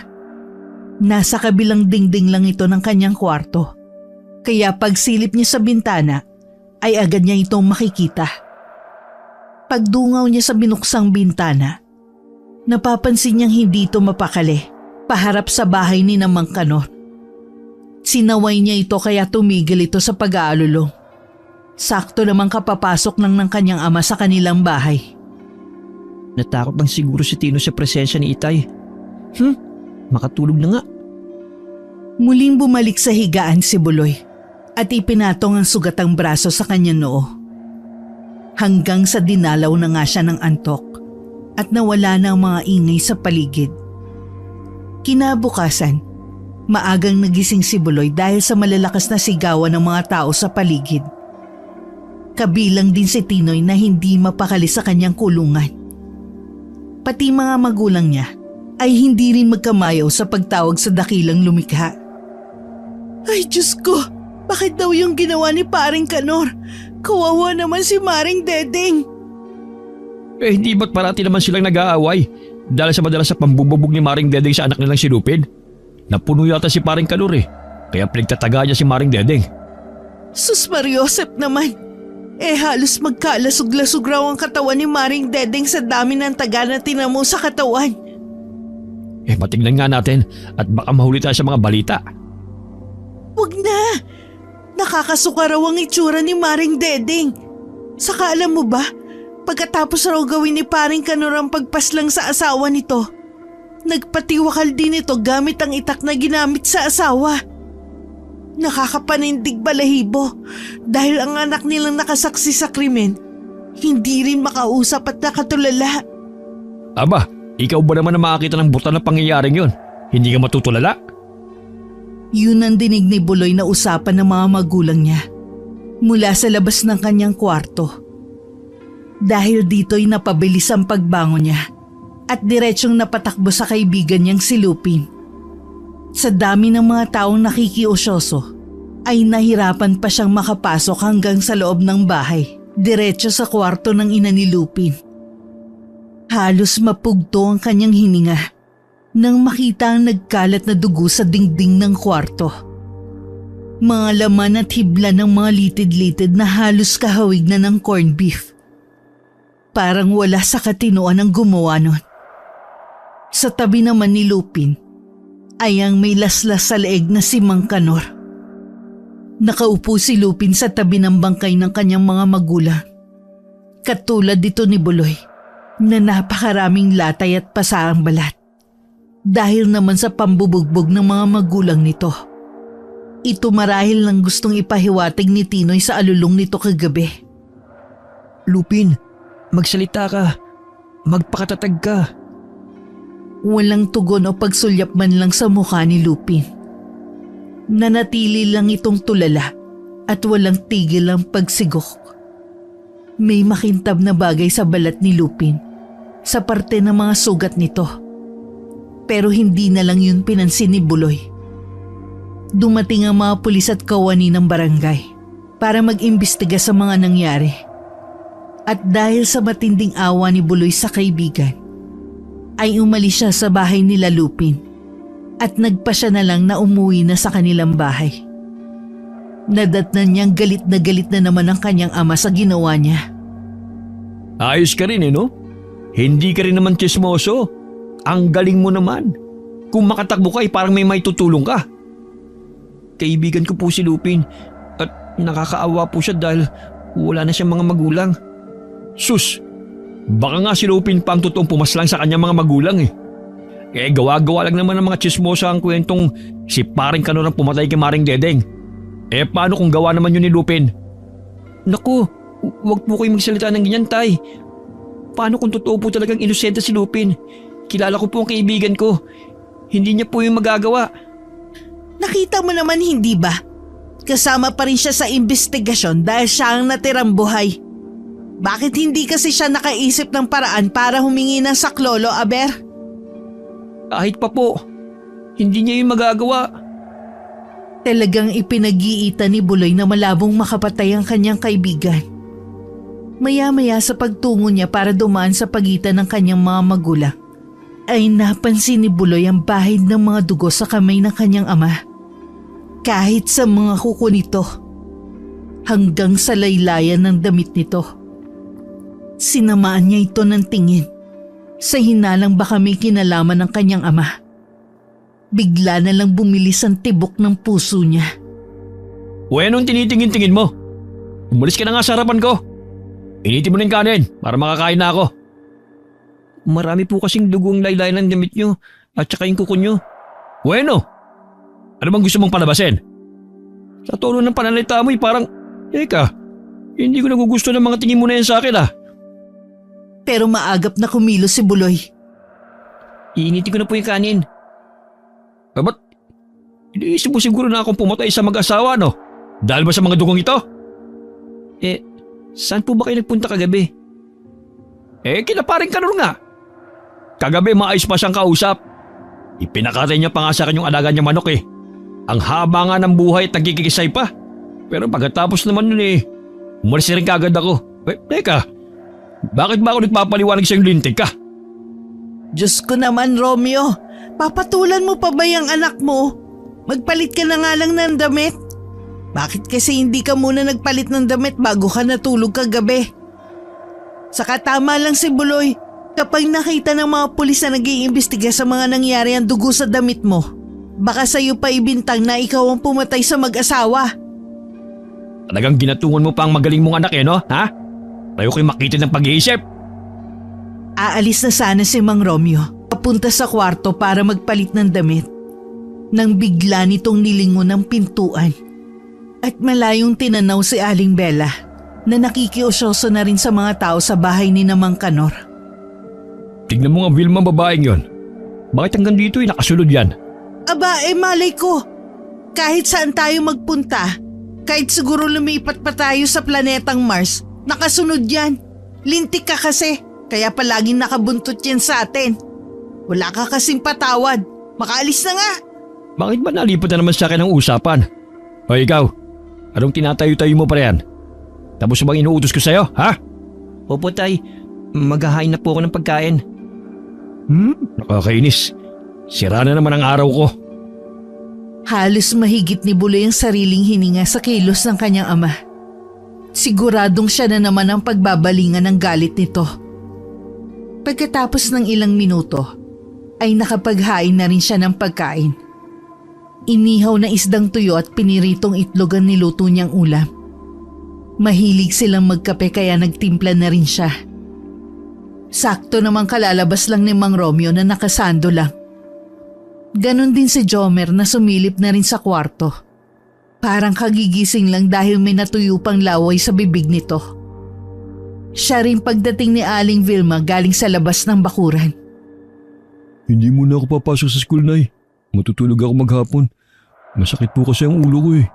Nasa kabilang dingding lang ito ng kanyang kwarto. Kaya pagsilip niya sa bintana, ay agad niya itong makikita. Pagdungaw niya sa binuksang bintana, napapansin niyang hindi ito mapakali, paharap sa bahay ni Mang Kanor. Sinaway niya ito kaya tumigil ito sa pag-aalulong. Sakto namang kapapasok ng kanyang ama sa kanilang bahay. Natakot lang siguro si Tino sa presensya ni Itay. Makatulog na nga. Muling bumalik sa higaan si Buloy at ipinatong ang sugatang braso sa kanyang noo. Hanggang sa dinalaw na nga siya ng antok at nawala na ang mga ingay sa paligid. Kinabukasan, maagang nagising si Buloy dahil sa malalakas na sigawan ng mga tao sa paligid. Kabilang din si Tinoy na hindi mapakali sa kanyang kulungan. Pati mga magulang niya ay hindi rin magkamayaw sa pagtawag sa dakilang lumikha. Ay Diyos ko, bakit daw yung ginawa ni Paring Kanor? Kawawa naman si Maring Dedeng. Hindi ba't parati naman silang nag-aaway dahil sa madalas sa pambububog ni Maring Dedeng sa anak nilang si Lupin? Napuno yata si Paring Kanor kaya pinagtataga niya si Maring Dedeng. Sus Mariosep naman. Halos magkalasog-lasog raw ang katawan ni Maring Dedeng sa dami ng taga na tinamo sa katawan. Matignan nga natin at baka mahuli tayo sa mga balita. Wag na! Nakakasuka raw ang itsura ni Maring Dedeng. Saka alam mo ba, pagkatapos raw gawin ni Paring Kanor ang pagpaslang sa asawa nito, nagpatiwakal din ito gamit ang itak na ginamit sa asawa. Nakakapanindig balahibo dahil ang anak nilang nakasaksi sa krimen, hindi rin makausap at nakatulala. Aba, ikaw ba naman na makakita ng brutal na pangyayaring yun? Hindi ka matutulala? Yun ang dinig ni Buloy na usapan ng mga magulang niya mula sa labas ng kanyang kwarto. Dahil dito'y napabilis ang pagbangon niya at diretsyong napatakbo sa kaibigan niyang si Lupin. Sa dami ng mga taong nakikiusyoso ay nahirapan pa siyang makapasok hanggang sa loob ng bahay, diretsyo sa kwarto ng ina ni Lupin. Halos mapugto ang kanyang hininga nang makita ang nagkalat na dugo sa dingding ng kwarto. Mga laman at hibla ng mga litid-litid na halos kahawig na ng corned beef. Parang wala sa katinoan ang gumawa nun. Sa tabi naman ni Lupin ay ang may laslas sa leeg na si Mang Kanor. Nakaupo si Lupin sa tabi ng bangkay ng kanyang mga magulang. Katulad dito ni Buloy na napakaraming latay at pasaang balat. Dahil naman sa pambubugbog ng mga magulang nito. Ito marahil lang gustong ipahiwatig ni Tinoy sa alulong nito kagabi. Lupin, magsalita ka. Magpakatatag ka. Walang tugon o pagsulyap man lang sa mukha ni Lupin. Nanatili lang itong tulala at walang tigil ang pagsigok. May makintab na bagay sa balat ni Lupin sa parte ng mga sugat nito. Pero hindi na lang yun pinansin ni Buloy. Dumating ang mga pulis at kawani ng barangay para mag-imbestiga sa mga nangyari. At dahil sa matinding awa ni Buloy sa kaibigan, ay umalis siya sa bahay nila Lupin at nagpa siya na lang na umuwi na sa kanilang bahay. Nadatnan niyang galit na naman ang kanyang ama sa ginawa niya. Ayos ka rin no? Hindi ka rin naman chismoso. Ang galing mo naman. Kung makatakbo ka parang may tutulong ka. Kaibigan ko po si Lupin at nakakaawa po siya dahil wala na siyang mga magulang. Sus, baka nga si Lupin pa ang totoong pumaslang sa kanyang mga magulang eh. Gawa-gawa lang naman ng mga chismosa ang kwentong si Paring Kanor ang pumatay kay Maring Dedeng. Paano kung gawa naman yun ni Lupin? Naku, wag po kayo magsalita ng ganyan, Tay. Paano kung totoo po talagang inosente si Lupin? Kilala ko po ang kaibigan ko. Hindi niya po yung magagawa. Nakita mo naman hindi ba? Kasama pa rin siya sa investigasyon dahil siya ang natirang buhay. Bakit hindi kasi siya nakaisip ng paraan para humingi ng saklolo, Aber? Kahit pa po, hindi niya yung magagawa. Talagang ipinag-iita ni Buloy na malabong makapatay ang kanyang kaibigan. Maya-maya sa pagtungo niya para dumaan sa pagitan ng kanyang mga magulang, ay napansin ni Buloy ang bahid ng mga dugo sa kamay ng kanyang ama. Kahit sa mga kuko nito, hanggang sa laylayan ng damit nito. Sinamaan niya ito ng tingin sa hinalang baka may kinalaman ng kanyang ama. Bigla na lang bumilis ang tibok ng puso niya. Anong tinitingin-tingin mo? Umalis ka na nga sa harapan ko. Initin mo na yung kanin para makakain na ako. Marami po kasing dugong laylay ng damit nyo at saka yung kuko nyo. Ano bang gusto mong palabasin? Sa tono ng panalita mo parang, hindi ko nagugusto ng mga tingin mo na yan sa akin Pero maagap na kumilos si Buloy. Iinitin ko na po yung kanin. Ba't? Iniisip mo siguro na akong pumatay sa mag-asawa, no? Dahil ba sa mga dugong ito? Saan po ba kayo nagpunta kagabi? Kina Paring Kanor nga. Kagabi maayos pa siyang kausap. Ipinakatay niya pa nga sa akin yung alaga niya manok Ang haba nga ng buhay at nagkikisay pa. Pero pagkatapos naman nun umalis na rin kagad ako. Teka, bakit ba ako nagpapaliwanag sa yung lintik ka? Diyos ko naman, Romeo. Papatulan mo pa ba yung anak mo? Magpalit ka na nga lang ng damit. Bakit kasi hindi ka muna nagpalit ng damit bago ka natulog kagabi? Saka tama lang si Buloy. Kapag nakita ng mga pulis na nag-iimbestiga sa mga nangyari ang dugo sa damit mo, baka sa'yo pa ibintang na ikaw ang pumatay sa mag-asawa. Talagang ginatungan mo pa ang magaling mong anak no? Ha? Tayo ko'y makita ng pag-iisip. Aalis na sana si Mang Romeo papunta sa kwarto para magpalit ng damit nang bigla nitong nilingon ang pintuan at malayong tinanaw si Aling Bella na nakikiusyoso na rin sa mga tao sa bahay ni Mang Kanor. Tignan mo nga Vilma, babaeng yon. Bakit hanggang dito nakasunod yan? Aba, malay ko. Kahit saan tayo magpunta, kahit siguro lumipat pa tayo sa planetang Mars, nakasunod yan. Lintik ka kasi, kaya palaging nakabuntot yan sa atin. Wala ka kasing patawad. Makaalis na nga. Bakit ba nalipat na naman sa akin ang usapan? O ikaw, anong tinatayo-tayo mo pa yan? Tapos bang inuutos ko sa'yo, ha? Opo tay, maghahain na po ako ng pagkain. Nakakainis. Sira na naman ang araw ko. Halos mahigit ni Buloy ang sariling hininga sa kilos ng kanyang ama. Siguradong siya na naman ang pagbabalingan ng galit nito. Pagkatapos ng ilang minuto, ay nakapaghain na rin siya ng pagkain. Inihaw na isdang tuyo at piniritong itlog ang niluto niyang ulam. Mahilig silang magkape kaya nagtimpla na rin siya. Sakto namang kalalabas lang ni Mang Romeo na nakasando lang. Ganon din si Jomer na sumilip na rin sa kwarto. Parang kagigising lang dahil may natuyo pang laway sa bibig nito. Siya rin pagdating ni Aling Vilma galing sa labas ng bakuran. Hindi muna ako papasok sa school, Nay. Matutulog ako maghapon. Masakit po kasi ang ulo ko eh.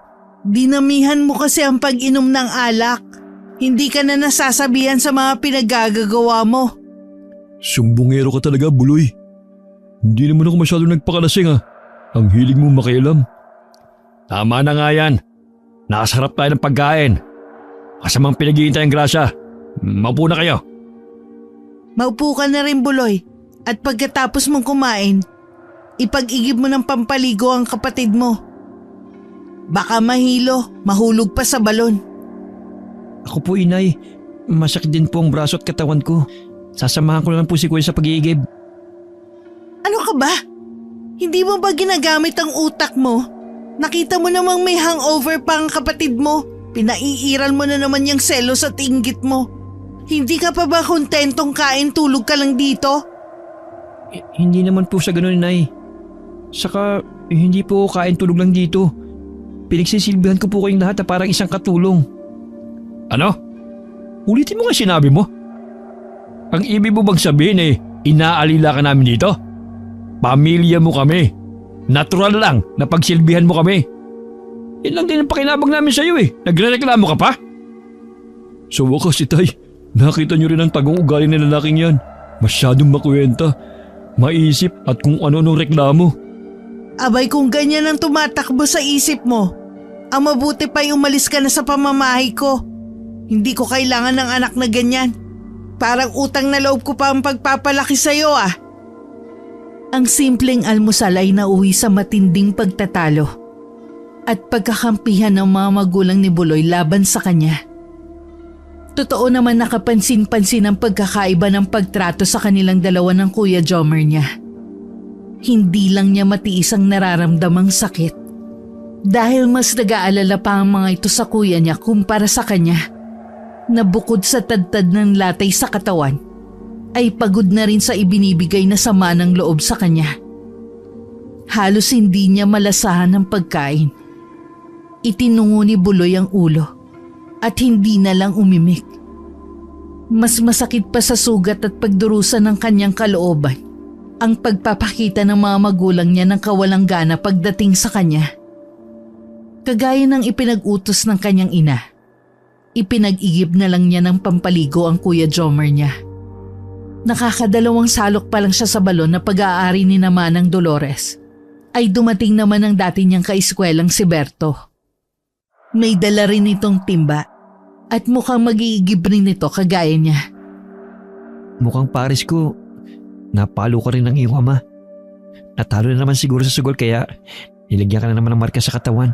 Dinamihan mo kasi ang pag-inom ng alak. Hindi ka na nasasabihan sa mga pinagagagawa mo. Sumbongero ka talaga, Buloy. Hindi naman ako masyado nagpakalasing ah. Ang hilig mo makialam. Tama na nga yan. Nakasarap tayo ng pagkain. Kasamang pinag-iintay ang grasya. Maupo na kayo. Maupo ka na rin, Buloy. At pagkatapos mong kumain, ipag-igib mo ng pampaligo ang kapatid mo. Baka mahilo, mahulog pa sa balon. Ako po, Inay. Masakit din po ang braso at katawan ko. Sasamahan ko na lang po si Kuya sa pag-iigib. Ano ka ba? Hindi mo ba ginagamit ang utak mo? Nakita mo namang may hangover pa ang kapatid mo. Pinaiiral mo na naman yung selos at inggit mo. Hindi ka pa ba kontentong kain tulog ka lang dito? Hindi naman po sa ganun, Inay. Saka, hindi po ako kain tulog lang dito. Pinagsisilbihan ko po kayong lahat na parang isang katulong. Ano? Ulitin mo nga sinabi mo. Ang ibig mo bang sabihin inaalila ka namin dito? Pamilya mo kami. Natural lang na pagsilbihan mo kami. Yan lang din ang pakinabang namin sa'yo Nagre-reklamo ka pa? Sa wakas, Itay, nakita niyo rin ang tagong ugali ng lalaking yan. Masyadong makuwenta, maisip at kung ano-ano reklamo. Abay kung ganyan ang tumatakbo sa isip mo, ang mabuti pa'y umalis ka na sa pamamahay ko. Hindi ko kailangan ng anak na ganyan. Parang utang na loob ko pa ang pagpapalaki sa'yo Ang simpleng almusal ay nauwi sa matinding pagtatalo at pagkakampihan ng mga magulang ni Buloy laban sa kanya. Totoo naman nakapansin-pansin ang pagkakaiba ng pagtrato sa kanilang dalawa ng Kuya Jomer niya. Hindi lang niya matiis ang nararamdamang sakit dahil mas nag-aalala pa ang mga ito sa kuya niya kumpara sa kanya na bukod sa tadtad ng latay sa katawan ay pagod na rin sa ibinibigay na sama ng loob sa kanya. Halos hindi niya malasahan ang pagkain. Itinungo ni Buloy ang ulo at hindi na lang umimik. Mas masakit pa sa sugat at pagdurusa ng kanyang kalooban ang pagpapakita ng mga magulang niya ng kawalang gana pagdating sa kanya. Kagaya ng ipinag-utos ng kanyang ina, ipinag-igib na lang niya ng pampaligo ang Kuya Jomer niya. Nakakadalawang salok pa lang siya sa balon na pag-aari ni Manang Dolores, ay dumating naman ang dati niyang kaeskwelang si Berto. May dala rin itong timba at mukhang mag-iigib rin ito kagaya niya. Mukhang pares ko, napalo ka rin ng iyong ama. Natalo na naman siguro sa sugol kaya nilagyan ka na naman ng marka sa katawan.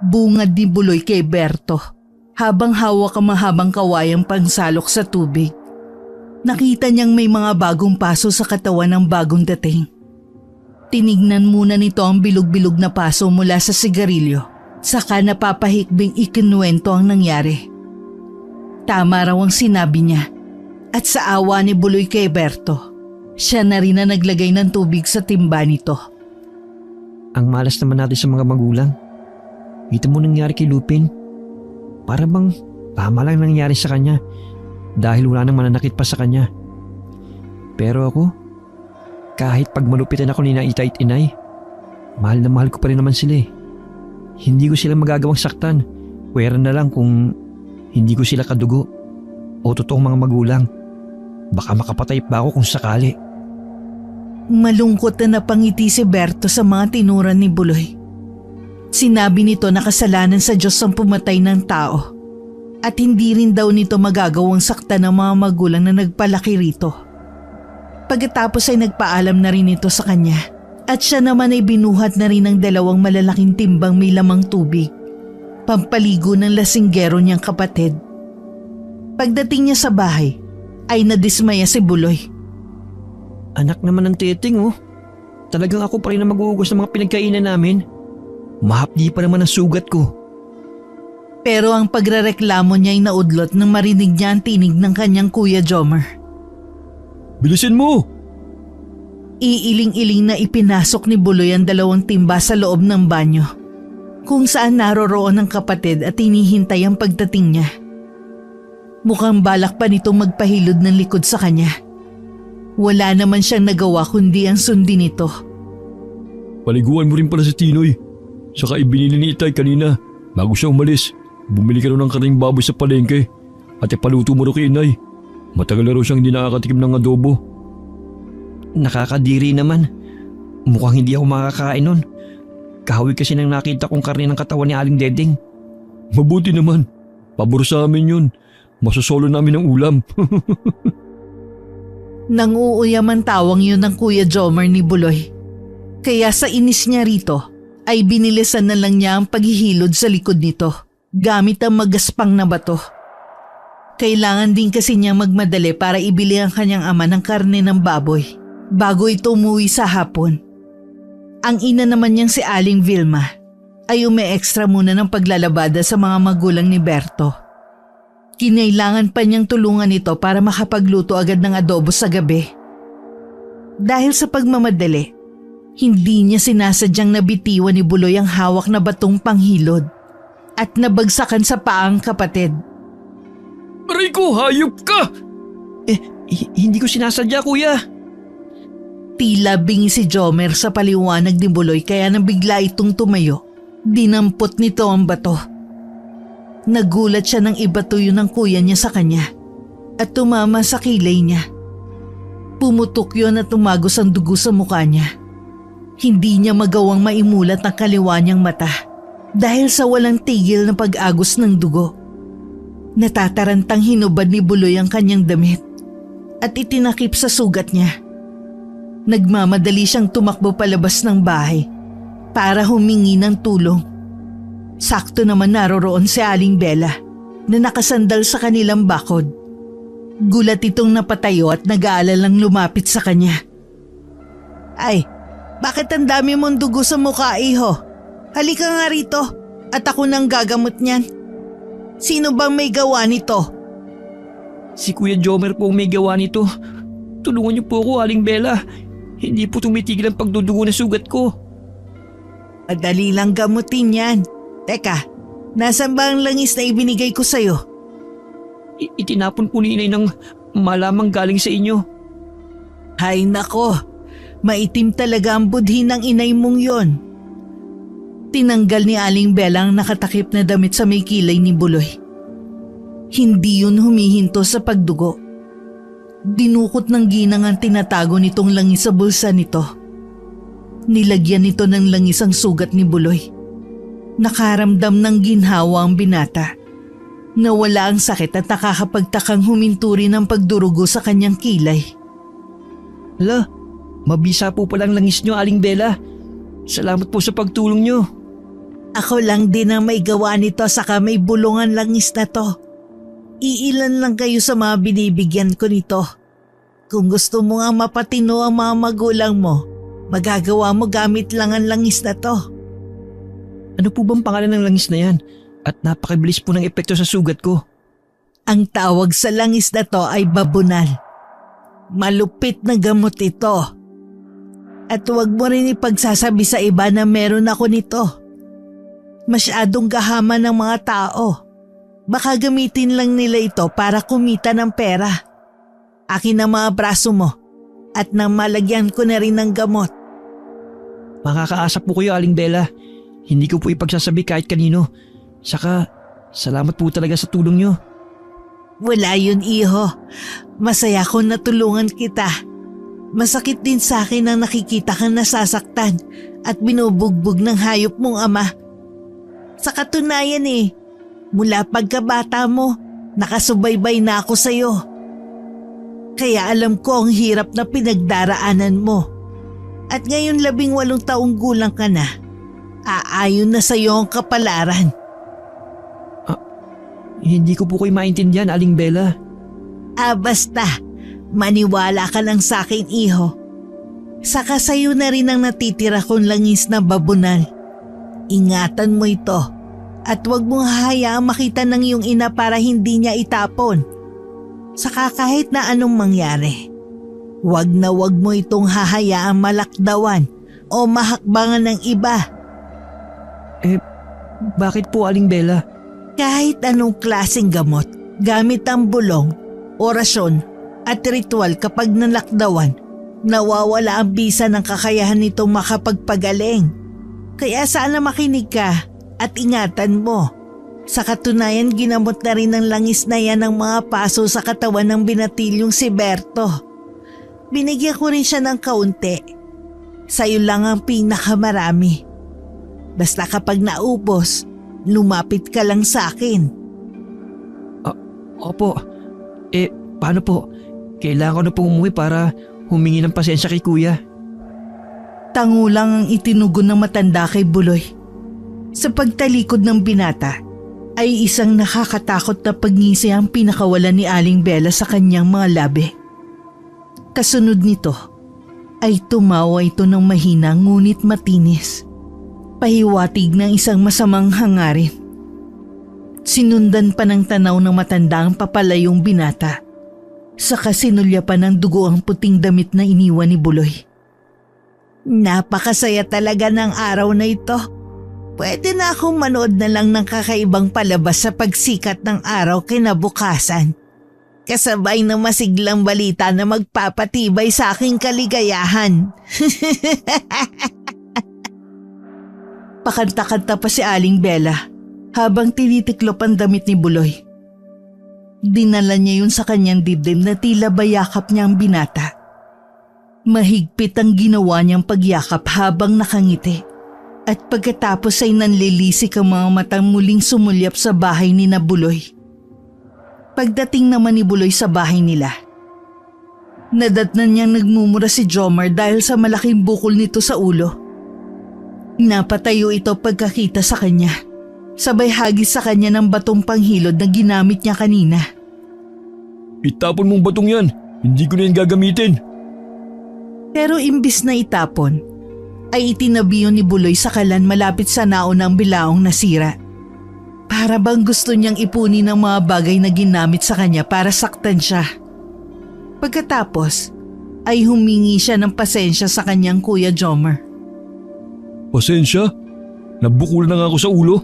Bungad ni Buloy kay Berto habang hawak ang mahabang kawayang pangsalok sa tubig. Nakita niyang may mga bagong paso sa katawan ng bagong dating. Tinignan muna nito ang bilog-bilog na paso mula sa sigarilyo, saka napapahikbing ikinuwento ang nangyari. Tama raw ang sinabi niya at sa awa ni Buloy kay Berto, siya na rin na naglagay ng tubig sa timba nito. Ang malas naman natin sa mga magulang. Kita mo nangyari kay Lupin. Para bang Tama lang nangyari sa kanya dahil wala nang mananakit pa sa kanya. Pero ako, kahit pag malupitan ako ni Naita at Inay, mahal na mahal ko pa rin naman sila eh. Hindi ko sila magagawang saktan. Pwera na lang kung hindi ko sila kadugo o totoong mga magulang. Baka makapatay pa ako kung sakali. Malungkot na napangiti si Berto sa mga tinuran ni Buloy. Sinabi nito na kasalanan sa Diyos ang pumatay ng tao at hindi rin daw nito magagawang saktan ng mga magulang na nagpalaki rito. Pagkatapos ay nagpaalam na rin ito sa kanya at siya naman ay binuhat na rin ng 2 malalaking timbang may lamang tubig, pampaligo ng lasinggero niyang kapatid. Pagdating niya sa bahay ay nadismaya si Buloy. Anak naman ng Teteng oh. Talagang ako pa rin na mag-uugos ng mga pinagkainan namin. Mahapdi pa naman ang sugat ko. Pero ang pagrereklamo niya ay naudlot nang marinig niya ang tinig ng kanyang Kuya Jomer. Bilisin mo! Iiling-iling na ipinasok ni Buloy ang 2 timba sa loob ng banyo, kung saan naroroon ang kapatid at hinihintay ang pagdating niya. Mukhang balak pa nitong magpahilod ng likod sa kanya. Wala naman siyang nagawa kundi ang sundin nito. Paliguan mo rin pala si Tinoy. Saka ibinili ni Itay kanina bago siya umalis. Bumili ka raw ng karing baboy sa palengke at ipaluto mo raw kay Inay. Matagal na raw siyang hindi nakakatikim ng adobo. Nakakadiri naman. Mukhang hindi ako makakain nun. Kahawig kasi nang nakita kong karne ng katawan ni Aling Dedeng. Mabuti naman. Pabor sa amin yun. Masosolo namin ang ulam. Nang uuyam ang tawang yun ng Kuya Jomer ni Buloy. Kaya sa inis niya rito ay binilisan na lang niya ang paghihilod sa likod nito gamit ang magaspang na bato. Kailangan din kasi niya magmadali para ibili ang kanyang ama ng karne ng baboy bago ito umuwi sa hapon. Ang ina naman niyang si Aling Vilma ay ume-extra muna ng paglalabada sa mga magulang ni Berto. Kinailangan pa niyang tulungan ito para makapagluto agad ng adobo sa gabi. Dahil sa pagmamadali, hindi niya sinasadyang nabitiwan ni Buloy ang hawak na batong panghilod at nabagsakan sa paang kapatid. Aray ko, hayop ka! Hindi ko sinasadya, kuya. Tila bingi si Jomer sa paliwanag ni Buloy kaya nabigla itong tumayo. Dinampot nito ang bato. Nagulat siya nang ibato yun ng kuya niya sa kanya at tumama sa kilay niya. Pumutok yun at tumagos ang dugo sa mukha niya. Hindi niya magawang maimulat ang kaliwa niyang mata dahil sa walang tigil na pag-agos ng dugo. Natatarantang hinubad ni Buloy ang kanyang damit at itinakip sa sugat niya. Nagmamadali siyang tumakbo palabas ng bahay para humingi ng tulong. Sakto naman naroroon si Aling Bella na nakasandal sa kanilang bakod. Gulat itong napatayo at nag-aalalang lumapit sa kanya. Ay, bakit ang dami mong dugo sa mukha, iho? Halika nga rito at ako nang gagamot niyan. Sino bang may gawa nito? Si Kuya Jomer po ang may gawa nito. Tulungan niyo po ako, Aling Bella. Hindi po tumitigil ang pagdudugo ng sugat ko. Madali lang gamutin yan. Teka, nasan ba ang langis na ibinigay ko sa'yo? Itinapon po ni Inay ng malamang galing sa inyo. Hay nako, maitim talaga ang budhi ng inay mong yon. Tinanggal ni Aling Bella ang nakatakip na damit sa may kilay ni Buloy. Hindi yun humihinto sa pagdugo. Dinukot ng ginang ang tinatago nitong langis sa bulsa nito. Nilagyan nito ng langis ang sugat ni Buloy. Nakaramdam ng ginhawa ang binata. Nawala ang sakit at nakakapagtakang huminturi ng pagdurugo sa kanyang kilay. Hala, mabisa po palang langis niyo, Aling Bella. Salamat po sa pagtulong niyo. Ako lang din ang may gawa nito saka may bulungan langis na to. Iilan lang kayo sa mga binibigyan ko nito. Kung gusto mo nga mapatino ang mga magulang mo, magagawa mo gamit lang ang langis na to. Ano po bang pangalan ng langis na yan? At napakabilis po ng epekto sa sugat ko. Ang tawag sa langis na to ay babunal. Malupit na gamot ito. At huwag mo rin ipagsasabi sa iba na meron ako nito. Masyadong gahaman ng mga tao. Baka gamitin lang nila ito para kumita ng pera. Akin ang mga braso mo at nang malagyan ko na rin ng gamot. Makakaasa po kayo, Aling Bella. Hindi ko po ipagsasabi kahit kanino. Saka, salamat po talaga sa tulong nyo. Wala yun, iho. Masaya ko natulungan kita. Masakit din sa akin ang nakikita kang nasasaktan at binubugbog ng hayop mong ama. Sa katunayan mula pagkabata mo, nakasubaybay na ako sa'yo. Kaya alam ko ang hirap na pinagdaraanan mo. At ngayon 18 taong gulang ka na. Aayon na sa'yo ang kapalaran. Hindi ko po kayo maintindihan, Aling Bella. Basta, maniwala ka lang sa akin, iho. Saka sa'yo na rin ang natitira kong langis na babunal. Ingatan mo ito at huwag mong hahayaang makita ng iyong ina para hindi niya itapon. Saka kahit na anong mangyari, huwag mo itong hahayaang malakdawan o mahakbangan ng iba. Bakit po, Aling Bella? Kahit anong klaseng gamot, gamit ang bulong, orasyon at ritual kapag nalakdawan, nawawala ang bisa ng kakayahan nitong makapagpagaling. Kaya sana makinig ka at ingatan mo. Sa katunayan, ginamot na rin ng langis na yan ng mga paso sa katawan ng binatilyong si Berto. Binigyan ko rin siya ng kaunti. Sa'yo lang ang pinakamarami. Basta kapag naubos, lumapit ka lang sa akin. Opo. Paano po? Kailangan ko na pong umuwi para humingi ng pasensya kay kuya. Tango lang ang itinugon ng matanda kay Buloy. Sa pagtalikod ng binata, ay isang nakakatakot na pagngisi ang pinakawalan ni Aling Bella sa kanyang mga labi. Kasunod nito, ay tumawa ito ng mahina ngunit matinis. Pahiwatig ng isang masamang hangarin. Sinundan pa ng tanaw ng matanda ang papalayong binata. Saka sinulya pa ng dugo ang puting damit na iniwan ni Buloy. Napakasaya talaga ng araw na ito. Pwede na akong manood na lang ng kakaibang palabas sa pagsikat ng araw kinabukasan. Kasabay ng masiglang balita na magpapatibay sa aking kaligayahan. Pakanta-kanta pa si Aling Bella habang tinitiklop ang damit ni Buloy. Dinala niya yun sa kanyang dibdib na tila bayakap niya ang binata. Mahigpit ang ginawa niyang pagyakap habang nakangiti. At pagkatapos ay nanlilisik ang mga matang muling sumulyap sa bahay ni na Buloy. Pagdating naman ni Buloy sa bahay nila, nadatnan niyang nagmumura si Jomar dahil sa malaking bukol nito sa ulo. Napatayo ito pagkakita sa kanya. Sabay hagis sa kanya ng batong panghilod na ginamit niya kanina. Itapon mong batong yan. Hindi ko na yan gagamitin. Pero imbis na itapon, ay itinabi yun ni Buloy sa kalan malapit sa naunang bilaong nasira. Para bang gusto niyang ipunin ang mga bagay na ginamit sa kanya para saktan siya. Pagkatapos, ay humingi siya ng pasensya sa kanyang kuya Jomar. Pasensya? Nabukol na nga ako sa ulo.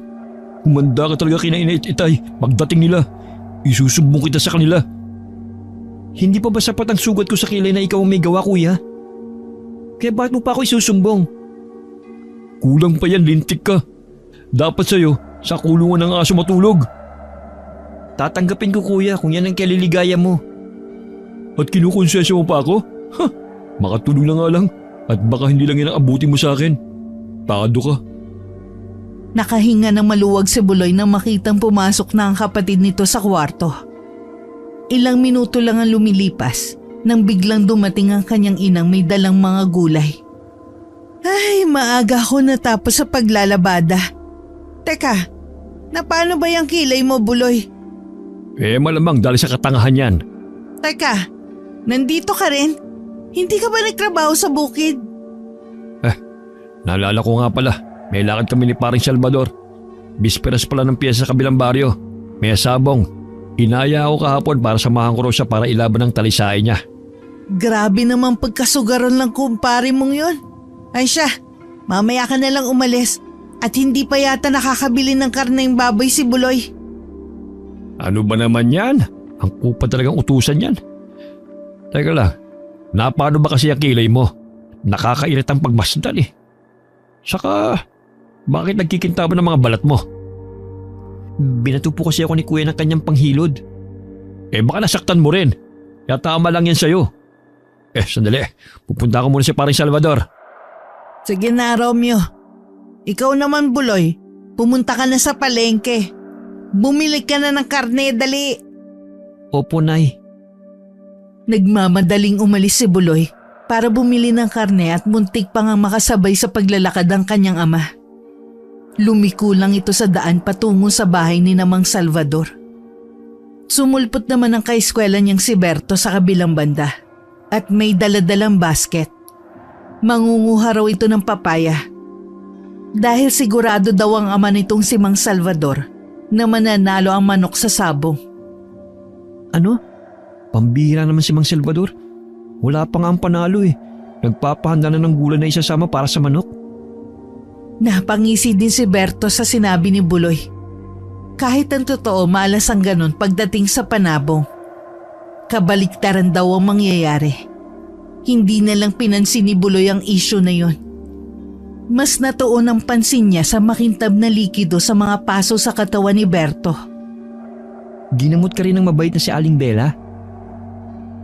Humanda ka talaga kina inait-itay. Pagdating nila, isusumbong kita sa kanila. Hindi pa ba sapat ang sugat ko sa kilay na ikaw ang may gawa, kuya? Kaya bakit mo pa ako isusumbong? Kulang pa yan, lintik ka. Dapat sa'yo, sa kulungan ng aso matulog. Tatanggapin ko, kuya, kung yan ang kaliligaya mo. At kinukonsensya mo pa ako? Makatulog na nga lang. At baka hindi lang yan ang abuti mo sa akin. Pado ka. Nakahinga ng maluwag si Buloy nang makitang pumasok na ang kapatid nito sa kwarto. Ilang minuto lang ang lumilipas nang biglang dumating ang kanyang inang may dalang mga gulay. Ay, maaga ako natapos sa paglalabada. Teka, paano ba yung kilay mo, Buloy? Malamang dahil sa katangahan yan. Teka, nandito ka rin? Hindi ka ba nagtrabaho sa bukid? Naalala ko nga pala, may lakad kami ni paring Salvador. Bisperas pala ng piyesa sa kabilang baryo. May sabong. Inaya ako kahapon para samahan ko siya para ilaban ang talisay niya. Grabe naman pagkasugaran lang kumpare mong yun. Ay siya, mamaya ka na lang umalis at hindi pa yata nakakabili ng karneng baboy si Buloy. Ano ba naman yan? Ang kupad talagang utusan yan. Teka lang, napano ba kasi ang kilay mo? Nakakairit ang pagmasdan eh. Saka, bakit nagkikintaban ng mga balat mo? Binato po kasi ako ni kuya ng kanyang panghilod. Baka nasaktan mo rin. Kaya tama lang yan sa'yo. Sandali. Pupunta ko muna si paring Salvador. Sige na, Romeo. Ikaw naman, Buloy. Pumunta ka na sa palengke. Bumili ka na ng karne, dali. Opo, Nay. Nagmamadaling umalis si Buloy para bumili ng karne at muntik pa nga makasabay sa paglalakad ang kanyang ama. Lumiko lang ito sa daan patungo sa bahay ni Mang Salvador. Sumulpot naman ang kaeskwela niyang si Berto sa kabilang banda at may daladalang basket. Mangunguha raw ito ng papaya. Dahil sigurado daw ang ama nitong si Mang Salvador na mananalo ang manok sa sabong. Ano? Pambihira naman si Mang Salvador. Wala pa nga ang panalo eh. Nagpapahanda na ng gulay na isasama para sa manok. Napangisi din si Berto sa sinabi ni Buloy. Kahit ang totoo malas ang ganon pagdating sa panabong. Kabaliktaran daw ang mangyayari. Hindi na lang pinansin ni Buloy ang issue na yon. Mas natuon ang pansin niya sa makintab na likido sa mga paso sa katawan ni Berto. Ginamot ka rin ng mabait na si Aling Bella?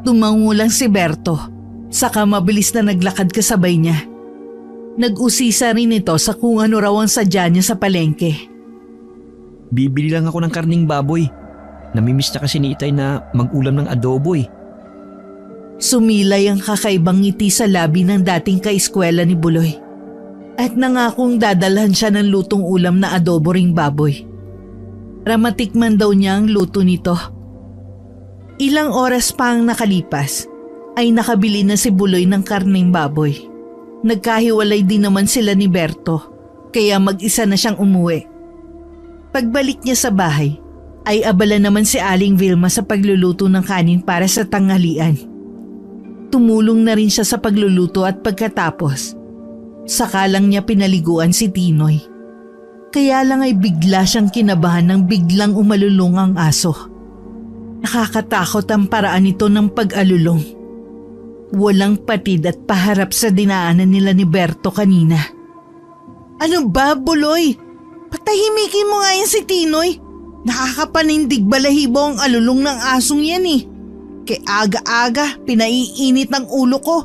Tumango lang si Berto, saka mabilis na naglakad kasabay niya. Nag-usisa rin ito sa kung ano raw ang sadya niya sa palengke. Bibili lang ako ng karning baboy. Namimiss na kasi ni Itay na mag-ulam ng adobo eh. Sumilay ang kakaibang ngiti sa labi ng dating kaeskwela ni Buloy. At nangakong dadalhan siya ng lutong ulam na adobo ring baboy. Ramatikman daw niya ang luto nito. Ilang oras pa ang nakalipas ay nakabili na si Buloy ng karning baboy. Nagkahiwalay din naman sila ni Berto, kaya mag-isa na siyang umuwi. Pagbalik niya sa bahay, ay abala naman si Aling Vilma sa pagluluto ng kanin para sa tanghalian. Tumulong na rin siya sa pagluluto at pagkatapos, saka lang niya pinaliguan si Tinoy. Kaya lang ay bigla siyang kinabahan ng biglang umalulong ang aso. Nakakatakot ang paraan nito ng pag-alulong. Walang patid at paharap sa dinaanan nila ni Berto kanina. Ano ba, Buloy? Patahimikin mo nga yan si Tinoy. Nakakapanindig balahibo ang alulong ng asong yan eh. Kaya aga-aga, pinaiinit ang ulo ko.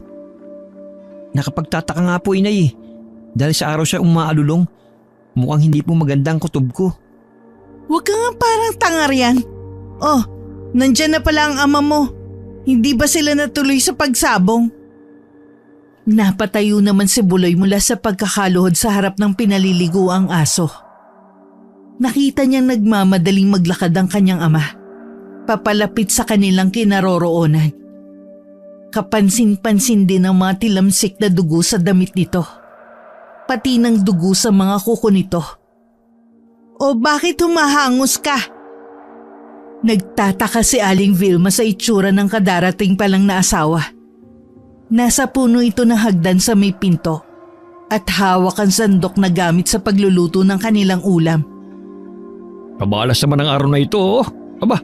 Nakapagtataka nga po, Inay eh. Dahil sa araw siya umaalulong, mukhang hindi po maganda ang kutob ko. Huwag ka nga parang tangar yan. Oh, nandyan na pala ang ama mo. Hindi ba sila natuloy sa pagsabong? Napatayo naman si Buloy mula sa pagkakaluhod sa harap ng pinaliliguang aso. Nakita niyang nagmamadaling maglakad ang kanyang ama, papalapit sa kanilang kinaroroonan. Kapansin-pansin din ang mga tilamsik na dugo sa damit nito, pati ng dugo sa mga kuko nito. O bakit humahangos ka? Nagtataka si Aling Vilma sa itsura ng kadarating palang na asawa. Nasa puno ito ng hagdan sa may pinto at hawak ang sandok na gamit sa pagluluto ng kanilang ulam. Kabalas naman ang araw na ito oh. Aba,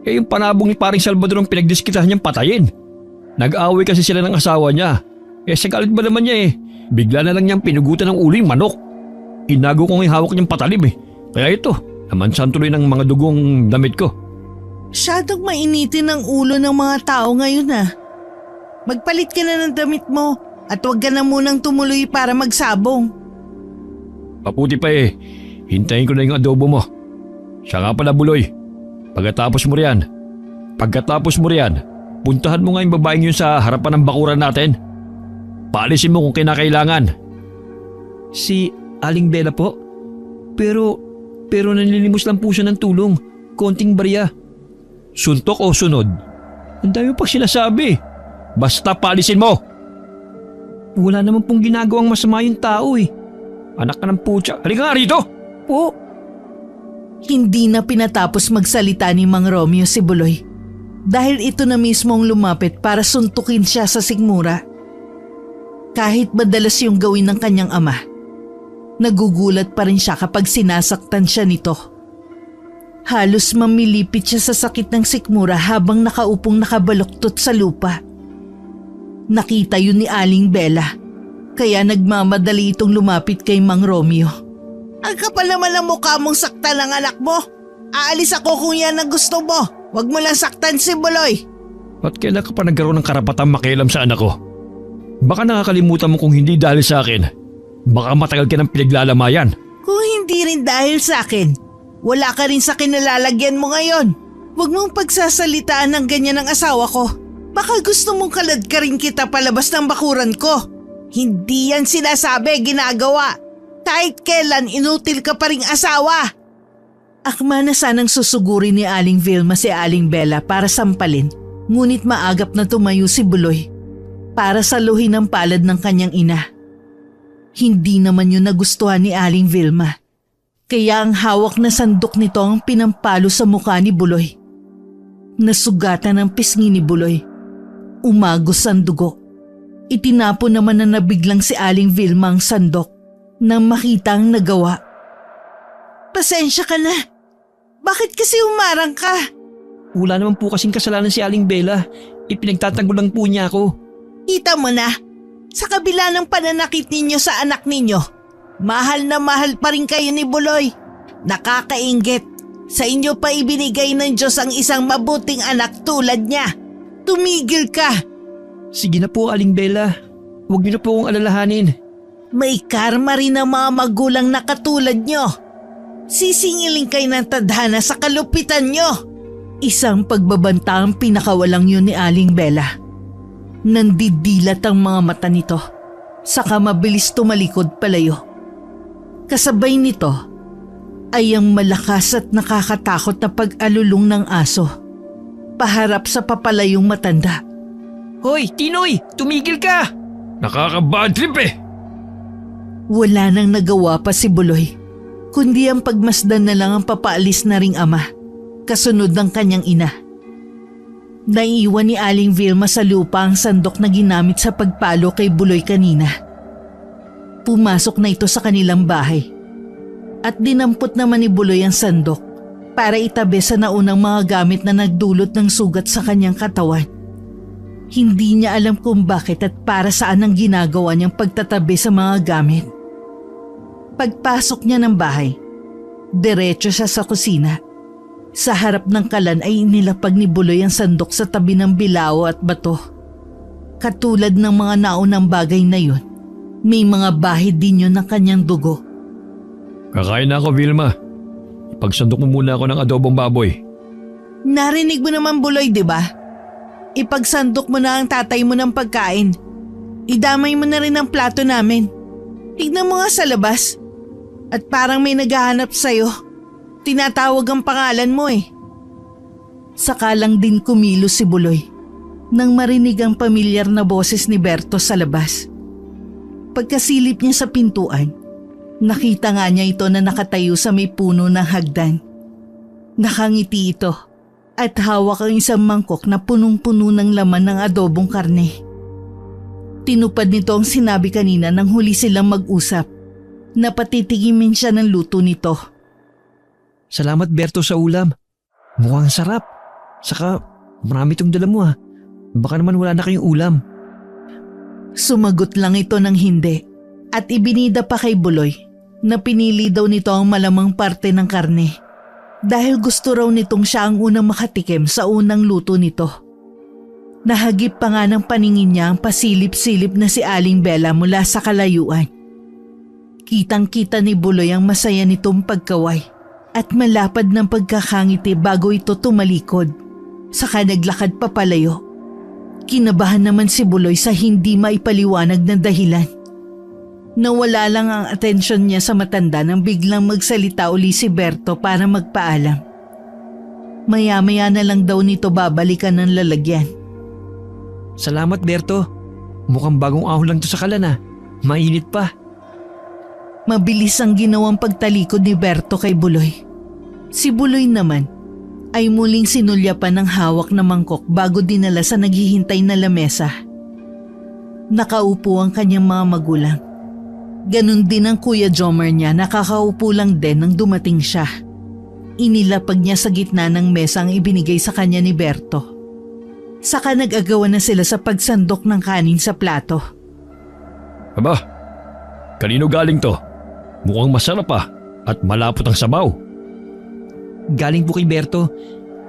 yung panabong ni paring Salvador ang pinagdiskitahan niyang patayin. Nag-away kasi sila ng asawa niya. Sa galit ba naman niya bigla na lang niyang pinugutan ng ulo yung manok. Inago kong ihawak niyang patalim Kaya ito, namansan tuloy ng mga dugong damit ko. Masyadong mainitin ang ulo ng mga tao ngayon Magpalit ka na ng damit mo at huwag ka na munang tumuloy para magsabong. Maputi pa hintayin ko na yung adobo mo. Siya nga pala, Buloy. Pagkatapos mo riyan, puntahan mo nga yung babaeng yun sa harapan ng bakuran natin. Paalisin mo kung kinakailangan. Si Aling Bella po? Pero nanlilimos lang po siya ng tulong. Konting barya. Suntok o sunod? Ang dami pag sinasabi. Basta paalisin mo. Wala naman pong ginagawang masama yung tao Anak ka ng putya. Halika nga rito. Po. Hindi na pinatapos magsalita ni Mang Romeo si Buloy dahil ito na mismong lumapit para suntukin siya sa sikmura. Kahit madalas yung gawin ng kanyang ama, nagugulat pa rin siya kapag sinasaktan siya nito. Halos mamilipit siya sa sakit ng sikmura habang nakaupong nakabaluktot sa lupa. Nakita yun ni Aling Bella, kaya nagmamadali itong lumapit kay Mang Romeo. Ang kapal naman ang mukha mong saktan ng anak mo. Aalis ako kung yan ang gusto mo. Huwag mo lang saktan si Buloy. At kailan ka pa nagkaroon ng karapatang makialam sa anak ko? Baka nakakalimutan mo kung hindi dahil sa akin. Baka matagal ka ng pinaglalamayan. Kung hindi rin dahil sa akin, wala ka rin sa kinalalagyan mo ngayon. Huwag mong pagsasalitaan ng ganyan ng asawa ko. Baka gusto mong kalad ka rin kita palabas ng bakuran ko. Hindi yan sinasabi, ginagawa. Kahit kailan inutil ka pa ring asawa. Akma na sanang susuguri ni Aling Vilma si Aling Bella para sampalin, ngunit maagap na tumayo si Buloy para saluhin ang palad ng kanyang ina. Hindi naman yun nagustuhan ni Aling Vilma, kaya ang hawak na sandok nito ang pinampalo sa mukha ni Buloy. Nasugatan ang pisngi ni Buloy. Umagos ang dugo. Itinapon naman na nabiglang si Aling Vilma ang sandok nang makita ang nagawa. Pasensya ka na. Bakit kasi umarang ka? Wala naman po kasing kasalanan si Aling Bella. Ipinagtatanggol lang po niya ako. Kita mo na, sa kabila ng pananakit ninyo sa anak ninyo, mahal na mahal pa rin kayo ni Buloy. Nakakainggit. Sa inyo pa ibinigay ng Diyos ang isang mabuting anak tulad niya. Tumigil ka. Sige na po, Aling Bella. Huwag niyo na po akong alalahanin. May karma rin ang mga magulang na katulad nyo. Sisingiling kayo ng tadhana sa kalupitan nyo. Isang pagbabanta ang pinakawalang yun ni Aling Bella. Nandidilat ang mga mata nito, saka mabilis tumalikod palayo. Kasabay nito ay ang malakas at nakakatakot na pag-alulong ng aso, paharap sa papalayong matanda. Hoy, Tinoy! Tumigil ka! Nakaka-bad trip eh! Wala nang nagawa pa si Buloy, kundi ang pagmasdan na lang ang papaalis na ring ama, kasunod ng kanyang ina. Naiiwan ni Aling Vilma sa lupa ang sandok na ginamit sa pagpalo kay Buloy kanina. Pumasok na ito sa kanilang bahay at dinampot naman ni Buloy ang sandok para itabi sa naunang mga gamit na nagdulot ng sugat sa kanyang katawan. Hindi niya alam kung bakit at para saan ang ginagawa niyang pagtatabi sa mga gamit. Pagpasok niya ng bahay, diretso siya sa kusina. Sa harap ng kalan ay inilapag ni Buloy ang sandok sa tabi ng bilao at bato. Katulad ng mga naunang bagay na yun, may mga bahid din yun ng kanyang dugo. Kakain na ako, Vilma. Ipagsandok mo muna ako ng adobong baboy. Narinig mo naman Buloy, di ba? Ipagsandok mo na ang tatay mo ng pagkain. Idamay mo na rin ang plato namin. Tignan mo nga sa labas. At parang may naghahanap sa'yo. Tinatawag ang pangalan mo eh. Saka lang din kumilos si Buloy nang marinig ang pamilyar na boses ni Berto sa labas. Pagkasilip niya sa pintuan, nakita nga niya ito na nakatayo sa may puno ng hagdan. Nakangiti ito at hawak ang isang mangkok na punong-puno ng laman ng adobong karne. Tinupad nito ang sinabi kanina nang huli silang mag-usap na patitigimin siya ng luto nito. Salamat, Berto, sa ulam. Mukhang sarap. Saka marami itong dala mo ha. Baka naman wala na kayong ulam. Sumagot lang ito ng hindi at ibinida pa kay Buloy na pinili daw nito ang malamang parte ng karne dahil gusto raw nitong siya ang unang makatikim sa unang luto nito. Nahagip pa nga ng paningin niya ang pasilip-silip na si Aling Bella mula sa kalayuan. Kitang-kita ni Buloy ang masaya nitong pagkaway at malapad ng pagkakangiti bago ito tumalikod. Saka naglakad papalayo. Kinabahan naman si Buloy sa hindi maipaliwanag na dahilan. Nawala lang ang atensyon niya sa matanda nang biglang magsalita uli si Berto para magpaalam. Maya-maya na lang daw nito babalikan ng lalagyan. Salamat, Berto. Mukhang bagong ahon lang to sa kalan ha. Mainit pa. Mabilis ang ginawang pagtalikod ni Berto kay Buloy. Si Buloy naman ay muling sinulyapan ng hawak na mangkok bago dinala sa naghihintay na lamesa. Nakaupo ang kanyang mga magulang. Ganon din ang Kuya Jomar niya, nakakaupo lang din nang dumating siya. Inilapag niya sa gitna ng mesa ang ibinigay sa kanya ni Berto. Saka nag-agawan na sila sa pagsandok ng kanin sa plato. Aba, kanino galing to? Mukhang masarap at malapot ang sabaw. Galing po kay Berto.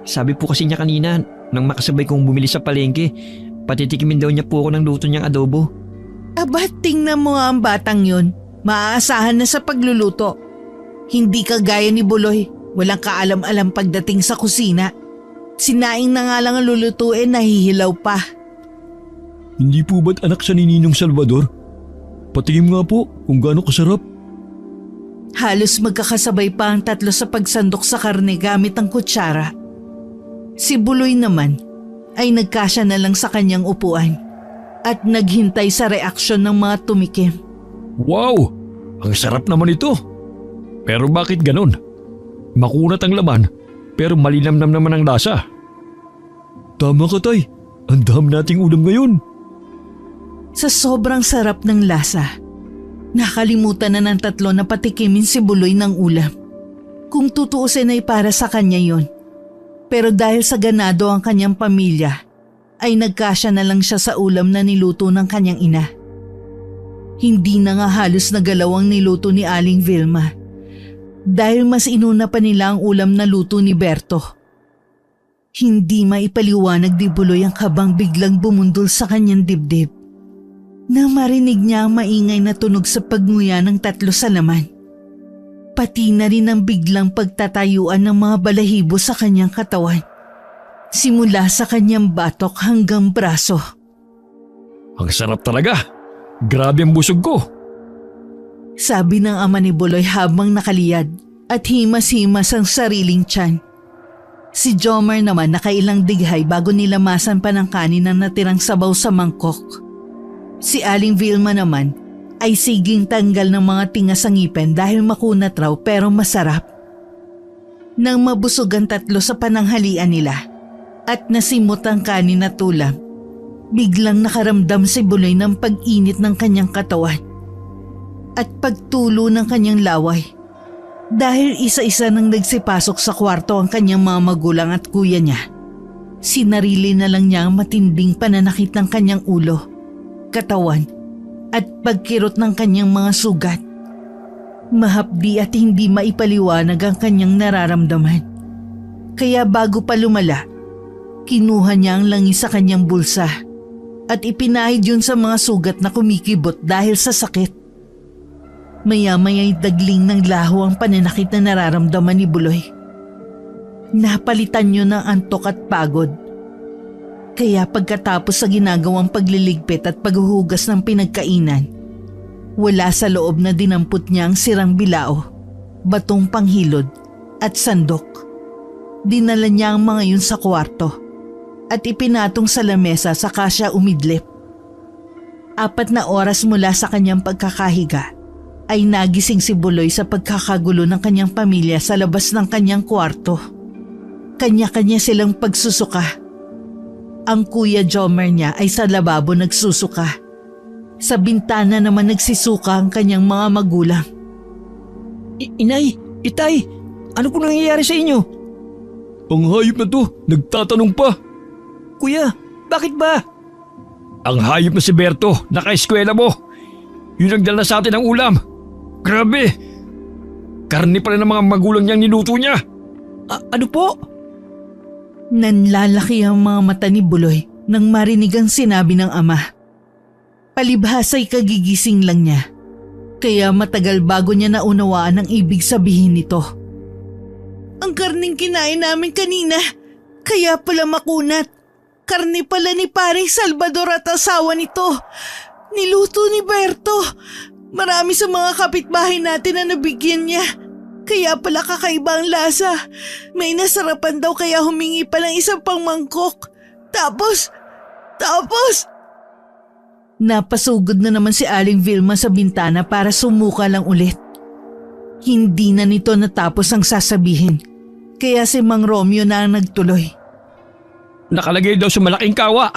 Sabi po kasi niya kanina nang makasabay kong bumili sa palengke, patitikimin daw niya po ako ng luto niyang adobo. Aba, tingnan mo nga ang batang yun. Maaasahan na sa pagluluto. Hindi kagaya ni Buloy, walang kaalam-alam pagdating sa kusina. Sinaing na nga lang ang lulutuin, nahihilaw pa. Hindi po ba't anak siya ni Ninong Salvador? Patikim nga po kung gaano kasarap. Halos magkakasabay pa ang tatlo sa pagsandok sa karne gamit ang kutsara. Si Buloy naman ay nagkasya na lang sa kanyang upuan at naghintay sa reaksyon ng mga tumikim. Wow! Ang sarap naman ito. Pero bakit ganon? Makunat ang laman pero malinamnam naman ang lasa. Tama ka, Tay. Ang dami nating ulam ngayon. Sa sobrang sarap ng lasa, nakalimutan na ng tatlo na patikimin si Buloy ng ulam. Kung tutuusin ay para sa kanya yon. Pero dahil sa ganado ang kanyang pamilya, ay nagkasya na lang siya sa ulam na niluto ng kanyang ina. Hindi na nga halos nagalaw ang niluto ni Aling Vilma dahil mas inuna pa nila ang ulam na luto ni Berto. Hindi maipaliwanag ni Buloy ang kabang biglang bumundol sa kanyang dibdib nang marinig niya ang maingay na tunog sa pagnguya ng tatlo sa laman. Pati na rin ang biglang pagtatayuan ng mga balahibo sa kanyang katawan. Simula sa kanyang batok hanggang braso. Ang sarap talaga. Grabe ang busog ko. Sabi ng ama ni Buloy habang nakaliyad at himas-himas ang sariling tiyan. Si Jomar naman nakailang dighay bago nilamasan pa ng kanin ang natirang sabaw sa mangkok. Si Aling Vilma naman ay siging tanggal ng mga tinga sa ngipin dahil makunat raw pero masarap. Nang mabusog ang tatlo sa pananghalian nila at nasimot ang kanin at ulam, biglang nakaramdam si Buloy ng pag-init ng kanyang katawan at pagtulo ng kanyang laway. Dahil isa-isa nang nagsipasok sa kwarto ang kanyang mga magulang at kuya niya, sinarili na lang niya ang matinding pananakit ng kanyang ulo, katawan at pagkirot ng kanyang mga sugat. Mahapdi at hindi maipaliwanag ang kanyang nararamdaman. Kaya bago pa lumala, kinuha niya ang langis sa kanyang bulsa at ipinahid yun sa mga sugat na kumikibot dahil sa sakit. Maya-maya'y dagling ng laho ang pananakit na nararamdaman ni Buloy. Napalitan niyo ng antok at pagod. Kaya pagkatapos sa ginagawang pagliligpit at paghuhugas ng pinagkainan, wala sa loob na dinampot niya ang sirang bilao, batong panghilod at sandok. Dinala niya ang mga yun sa kwarto at ipinatong sa lamesa saka siya umidlip. 4 na oras mula sa kanyang pagkakahiga ay nagising si Buloy sa pagkakagulo ng kanyang pamilya sa labas ng kanyang kwarto. Kanya-kanya silang pagsusuka. Ang kuya Jomar niya ay sa lababo nagsusuka. Sa bintana naman nagsisuka ang kanyang mga magulang. Inay, itay, ano po nangyayari sa inyo? Ang hayop na to, nagtatanong pa. Kuya, bakit ba? Ang hayop na si Berto, naka-eskwela mo. Yun ang dala sa atin ng ulam. Grabe! Karne pala ng mga magulang niyang niluto niya. Ano po? Nanlalaki ang mga mata ni Buloy nang marinig ang sinabi ng ama. Palibhasa'y kagigising lang niya, kaya matagal bago niya naunawaan ang ibig sabihin nito. Ang karning kinain namin kanina, kaya pala makunat. Karne pala ni paring Salvador at asawa nito. Niluto ni Berto. Marami sa mga kapitbahay natin na nabigyan niya. Kaya pala kakaiba ang lasa. May nasarapan daw kaya humingi pa ng isang pang mangkok. Tapos... Napasugod na naman si Aling Vilma sa bintana para sumuka lang ulit. Hindi na nito natapos ang sasabihin. Kaya si Mang Romeo na ang nagtuloy. Nakalagay daw sa malaking kawa.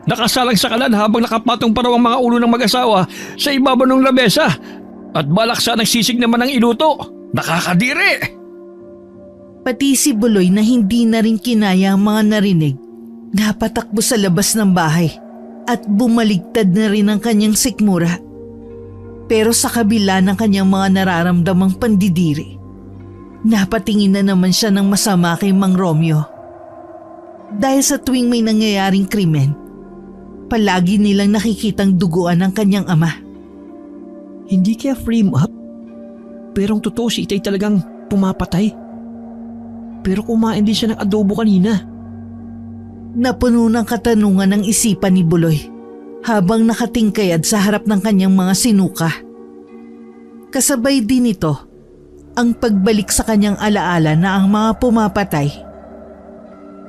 Nakasalang sa kalan habang nakapatong pa raw ang mga ulo ng mag-asawa sa ibabaw ng lamesa. At balak sa nagsisig naman ng iluto. Nakakadiri! Pati si Buloy na hindi na rin kinaya ang mga narinig, napatakbo sa labas ng bahay at bumaligtad na rin ang kanyang sikmura. Pero sa kabila ng kanyang mga nararamdamang pandidiri, napatingin na naman siya ng masama kay Mang Romeo. Dahil sa tuwing may nangyayaring krimen, palagi nilang nakikitang duguan ang kanyang ama. Hindi kaya frame up? Pero ang totoo si Itay talagang pumapatay. Pero kumain din siya ng adobo kanina. Napuno ng katanungan ang isipan ni Buloy habang nakatingkayad sa harap ng kanyang mga sinuka. Kasabay din ito ang pagbalik sa kanyang alaala na ang mga pumapatay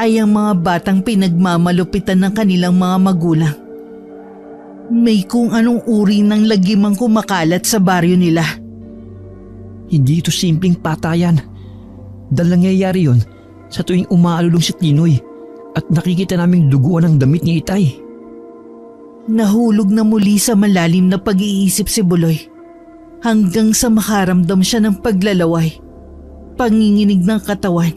ay ang mga batang pinagmamalupitan ng kanilang mga magulang. May kung anong uri ng lagimang kumakalat sa baryo nila. Hindi ito simpleng patayan. Dahil nangyayari yun sa tuwing umaalulong si Tinoy at nakikita naming duguan ang damit ni Itay. Nahulog na muli sa malalim na pag-iisip si Buloy hanggang sa makaramdam siya ng paglalaway, panginginig ng katawan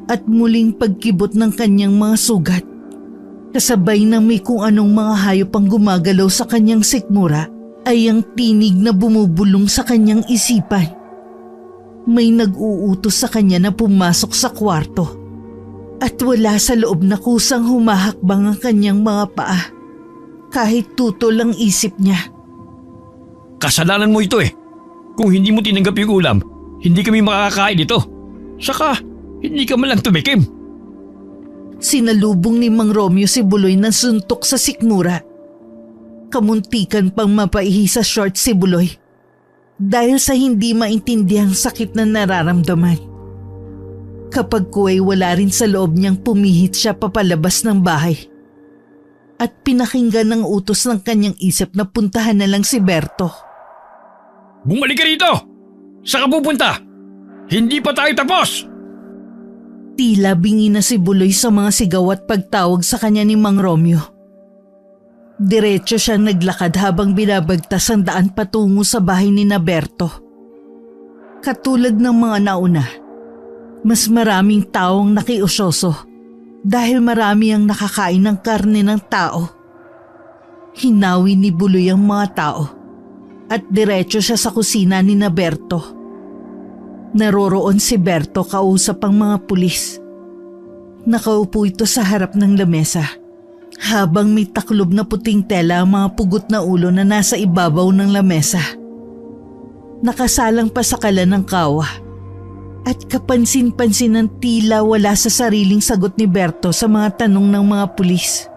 at muling pagkibot ng kanyang mga sugat. Kasabay ng may kung anong mga hayop ang gumagalaw sa kanyang sikmura ay ang tinig na bumubulong sa kanyang isipan. May nag-uutos sa kanya na pumasok sa kwarto at wala sa loob na kusang humahakbang ang kanyang mga paa kahit tutol ang isip niya. Kasalanan mo ito eh. Kung hindi mo tinanggap yung ulam, hindi kami makakakain ito. Saka, hindi ka man lang tumikim. Sinalubong ni Mang Romeo si Buloy ng suntok sa sikmura. Kamuntikan pang mapaihi sa short si Buloy dahil sa hindi maintindihang sakit na nararamdaman. Kapag kuway wala rin sa loob niyang pumihit siya papalabas ng bahay at pinakinggan ng utos ng kanyang isip na puntahan na lang si Berto. Bumalik ka rito! Saan ka pupunta? Hindi pa tayo tapos! Tila bingi na si Buloy sa mga sigaw at pagtawag sa kanya ni Mang Romeo. Diretso siyang naglakad habang binabagtas ang daan patungo sa bahay ni Berto. Katulad ng mga nauna, mas maraming taong nakiusyoso dahil marami ang nakakain ng karne ng tao. Hinawi ni Buloy ang mga tao at diretso siya sa kusina ni Berto. Naroroon si Berto kausap ang mga pulis. Nakaupo ito sa harap ng lamesa habang may taklob na puting tela ang mga pugot na ulo na nasa ibabaw ng lamesa. Nakasalang pa sa kalan ng kawa at kapansin-pansin ng tila wala sa sariling sagot ni Berto sa mga tanong ng mga pulis.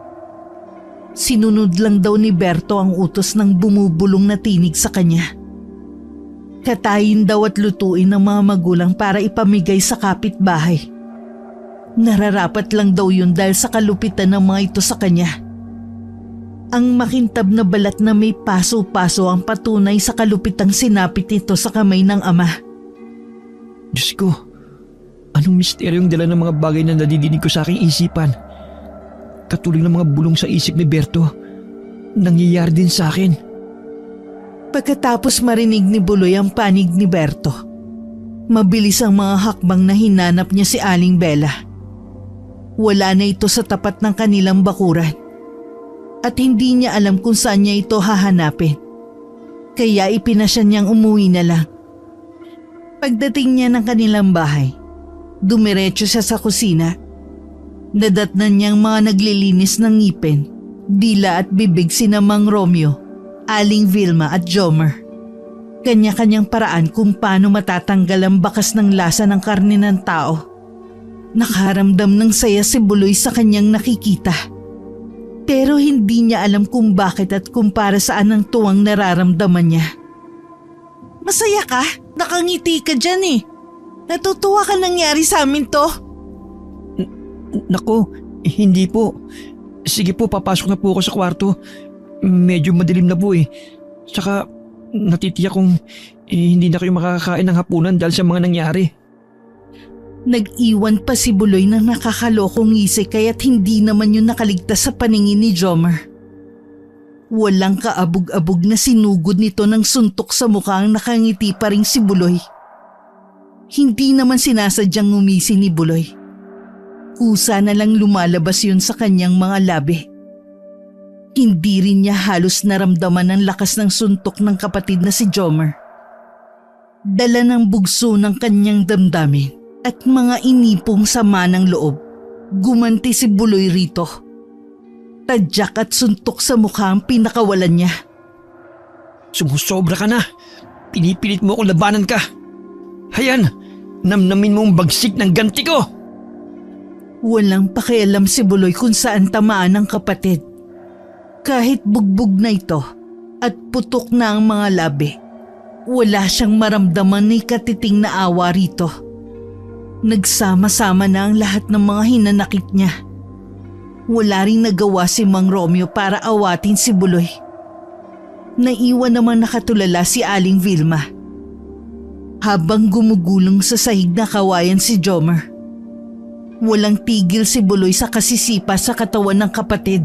Sinunod lang daw ni Berto ang utos ng bumubulong na tinig sa kanya. Katayin daw at lutuin ng mga magulang para ipamigay sa kapitbahay. Nararapat lang daw yun dahil sa kalupitan ng mga ito sa kanya. Ang makintab na balat na may paso-paso ang patunay sa kalupitang sinapit nito sa kamay ng ama. Diyos ko, anong misteryong dala ng mga bagay na nadidinig ko sa aking isipan? Katulad ng mga bulong sa isip ni Berto, nangyayari din sa akin. Pagkatapos marinig ni Buloy ang panig ni Berto, mabilis ang mga hakbang na hinanap niya si Aling Bella. Wala na ito sa tapat ng kanilang bakuran at hindi niya alam kung saan niya ito hahanapin. Kaya ipinasya niyang umuwi na lang. Pagdating niya ng kanilang bahay, dumiretso siya sa kusina. Nadatnan niyang mga naglilinis ng ngipin, dila at bibig sina Mang Romeo, Aling Vilma at Jomer. Kanya-kanyang paraan kung paano matatanggal ang bakas ng lasa ng karne ng tao. Nakaramdam ng saya si Buloy sa kanyang nakikita. Pero hindi niya alam kung bakit at kung para saan ang tuwang nararamdaman niya. Masaya ka? Nakangiti ka dyan eh. Natutuwa ka nangyari sa amin to? Naku, hindi po. Sige po, papasok na po ako sa kwarto. Medyo madilim na po eh. Tsaka natitiyak kong hindi na kayo makakakain ng hapunan dahil sa mga nangyari. Nag-iwan pa si Buloy ng nakakalokong ngisi kaya't hindi naman yun nakaligtas sa paningin ni Jomer. Walang kaabog-abog na sinugod nito ng suntok sa mukha ang nakangiti pa rin si Buloy. Hindi naman sinasadyang ngumisi ni Buloy. Kusa na lang lumalabas yun sa kanyang mga labi. Hindi rin niya halos naramdaman ang lakas ng suntok ng kapatid na si Jomer. Dala ng bugso ng kanyang damdamin at mga inipong sama ng loob, gumanti si Buloy rito. Tadyak at suntok sa mukha ang pinakawalan niya. Sumusobra ka na. Pinipilit mo akong labanan ka. Hayan, namnamin mo ang bagsik ng ganti ko. Walang pakialam si Buloy kung saan tamaan ng kapatid. Kahit bugbog na ito at putok na ang mga labi, wala siyang maramdaman ni katiting na awa rito. Nagsama-sama na ang lahat ng mga hinanakit niya. Wala ring nagawa si Mang Romeo para awatin si Buloy. Naiwan naman nakatulala si Aling Vilma. Habang gumugulong sa sahig na kawayan si Jomer, walang tigil si Buloy sa kasisipa sa katawan ng kapatid.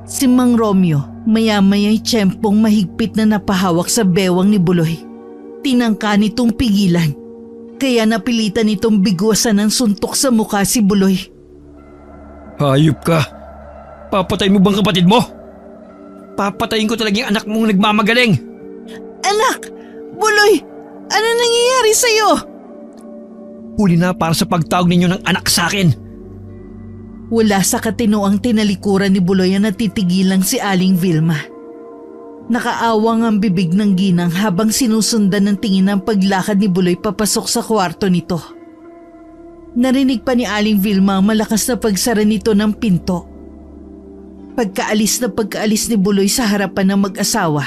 Si Mang Romeo maya-maya'y tiyempong mahigpit na napahawak sa bewang ni Buloy. Tinangka nitong pigilan, kaya napilitan nitong bigwasan ng suntok sa mukha si Buloy. Hayop ka. Papatayin mo bang kapatid mo? Papatayin ko talaga yung anak mong nagmamagaling. Anak! Buloy! Ano nangyayari sa'yo? Huli na para sa pagtawag ninyo ng anak sa akin. Wala sa katinoang tinalikuran ni Buloy ang natitigilang si Aling Vilma. Nakaawang ang bibig ng ginang habang sinusundan ng tingin ang paglakad ni Buloy papasok sa kwarto nito. Narinig pa ni Aling Vilma ang malakas na pagsara nito ng pinto. Pagkaalis ni Buloy sa harapan ng mag-asawa,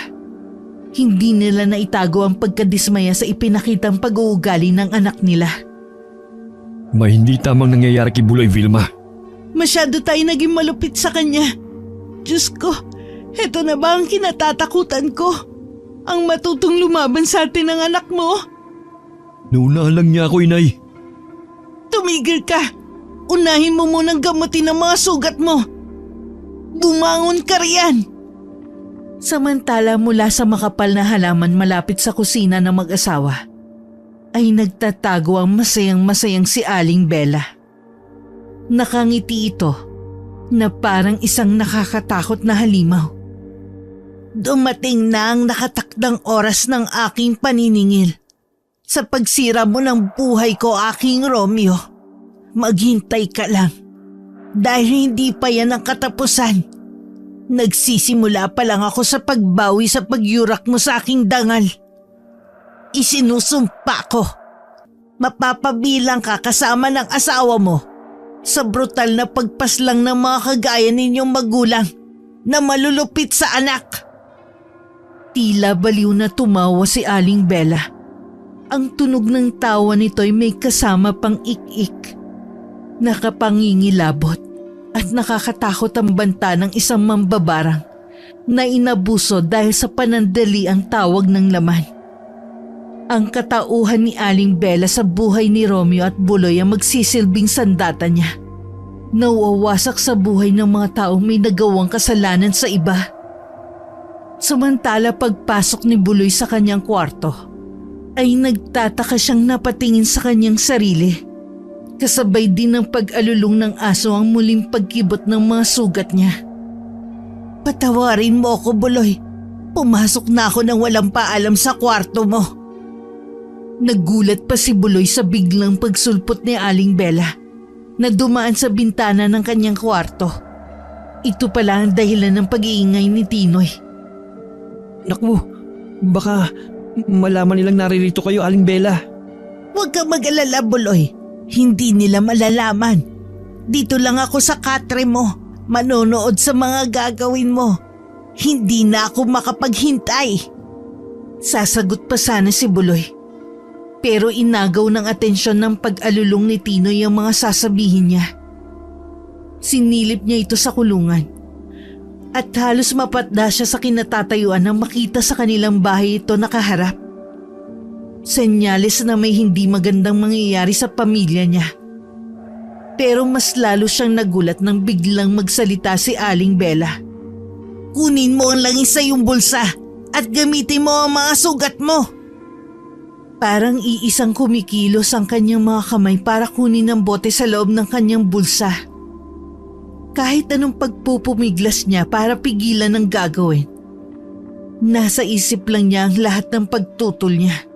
hindi nila naitago ang pagkadismaya sa ipinakitang pag-uugali ng anak nila. May hindi tamang nangyayari kay Buloy, Vilma. Masyado tayo naging malupit sa kanya. Diyos ko, heto na ba ang kinatatakutan ko? Ang matutong lumaban sa atin ng anak mo? Naunahan lang niya ako, inay. Tumigil ka! Unahin mo munang gamutin ang mga sugat mo. Bumangon ka riyan! Samantala mula sa makapal na halaman malapit sa kusina ng mag-asawa, ay nagtatago ang masayang-masayang si Aling Bella. Nakangiti ito na parang isang nakakatakot na halimaw. Dumating na ang nakatakdang oras ng aking paniningil. Sa pagsira mo ng buhay ko, aking Romeo. Maghintay ka lang. Dahil hindi pa yan ang katapusan. Nagsisimula pa lang ako sa pagbawi sa pagyurak mo sa aking dangal. Isinusumpa ko. Mapapabilang ka kasama ng asawa mo sa brutal na pagpaslang ng mga kagaya ninyong magulang na malulupit sa anak. Tila baliw na tumawa si Aling Bella. Ang tunog ng tawa nito'y may kasama pang ik-ik. Nakapangingilabot at nakakatakot ang banta ng isang mambabarang na inabuso dahil sa panandali ang tawag ng laman. Ang katauhan ni Aling Bella sa buhay ni Romeo at Buloy ang magsisilbing sandata niya. Nawawasak sa buhay ng mga taong may nagawang kasalanan sa iba. Samantala pagpasok ni Buloy sa kanyang kwarto, ay nagtataka siyang napatingin sa kanyang sarili. Kasabay din ng pag-alulong ng aso ang muling pagkibot ng mga sugat niya. Patawarin mo ako, Buloy. Pumasok na ako nang walang paalam sa kwarto mo. Nagulat pa si Buloy sa biglang pagsulpot ni Aling Bella na dumaan sa bintana ng kanyang kwarto. Ito pala ang dahilan ng pag-iingay ni Tinoy. Naku, baka malaman nilang naririto kayo, Aling Bella. Huwag kang mag-alala, Buloy. Hindi nila malalaman. Dito lang ako sa katre mo, manonood sa mga gagawin mo. Hindi na ako makapaghintay. Sasagot pa sana si Buloy. Pero inagaw ng atensyon ng pag-alulong ni Tinoy ang mga sasabihin niya. Sinilip niya ito sa kulungan. At halos mapatda siya sa kinatatayuan nang makita sa kanilang bahay ito nakaharap. Senyales na may hindi magandang mangyayari sa pamilya niya. Pero mas lalo siyang nagulat nang biglang magsalita si Aling Bella. Kunin mo ang langis sa iyong bulsa at gamitin mo ang mga sugat mo. Parang iisang kumikilos ang kanyang mga kamay para kunin ang bote sa loob ng kanyang bulsa. Kahit anong pagpupumiglas niya para pigilan ang gagawin, nasa isip lang niya ang lahat ng pagtutol niya.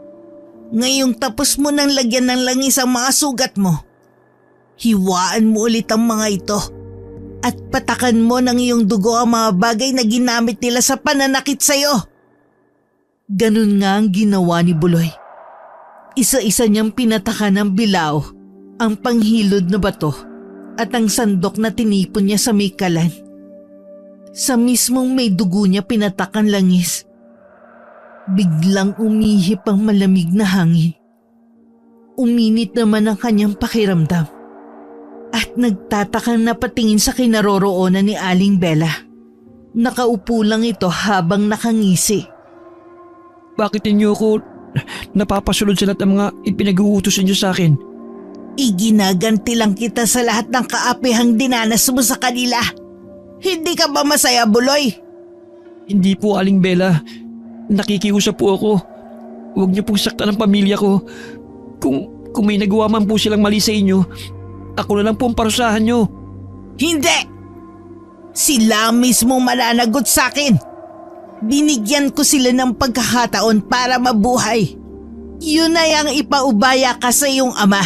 Ngayong tapos mo nang lagyan ng langis ang mga sugat mo, hiwaan mo ulit ang mga ito at patakan mo ng iyong dugo ang mga bagay na ginamit nila sa pananakit sa'yo. Ganun nga ang ginawa ni Buloy. Isa-isa niyang pinatakan ng bilao ang panghilod na bato at ang sandok na tinipon niya sa may kalan. Sa mismong may dugo niya pinatakan langis. Biglang umihip ang malamig na hangin. Uminit naman ang kanyang pakiramdam. At nagtatakang napatingin sa kinaroroonan ni Aling Bella. Nakaupo lang ito habang nakangisi. Bakit ninyo ako napapasunod sa lahat ng mga ipinag-uutos ninyo sa akin? Iginaganti lang kita sa lahat ng kaapihang dinanas mo sa kanila. Hindi ka ba masaya, Buloy? Hindi po, Aling Bella. Nakikiusap po ako. Huwag niyo pong saktan ang pamilya ko. Kung may nagawa man po silang mali sa inyo, ako na lang po ang parusahan niyo. Hindi! Sila mismo mananagot sa akin. Binigyan ko sila ng pagkakataon para mabuhay. Yun na yung ipaubaya ka sa iyong ama.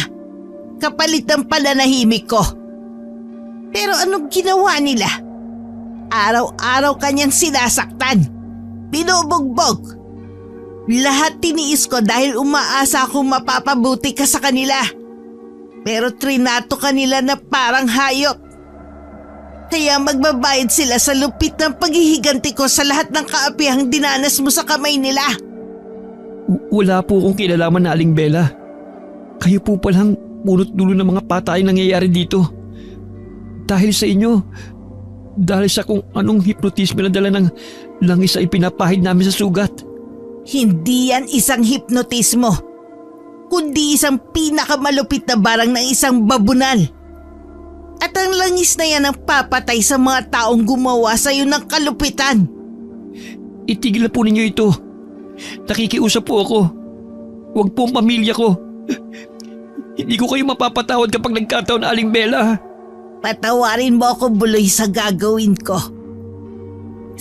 Kapalit ng pananahimik ko. Pero anong ginawa nila? Araw-araw kanyang sinasaktan. Binubugbog. Lahat tiniis ko dahil umaasa akong mapapabuti ka sa kanila. Pero trinato kanila na parang hayop. Kaya magbabayad sila sa lupit ng paghihiganti ko sa lahat ng kaapihang dinanas mo sa kamay nila. Wala po akong kinalaman na, Aling Bella. Kayo po palang punot dulo ng mga patayang nangyayari dito. Dahil sa inyo, dahil sa kung anong hipnotismo na dala ng langis ay pinapahid namin sa sugat. Hindi yan isang hipnotismo, kundi isang pinakamalupit na barang ng isang babunal. At ang langis na yan ang papatay sa mga taong gumawa sa iyo ng kalupitan. Itigil na po ninyo ito. Nakikiusap po ako. Huwag po ang pamilya ko. Hindi ko kayo mapapatawad kapag nagkataon, Aling Bella. Patawarin mo ako, Buloy, sa gagawin ko.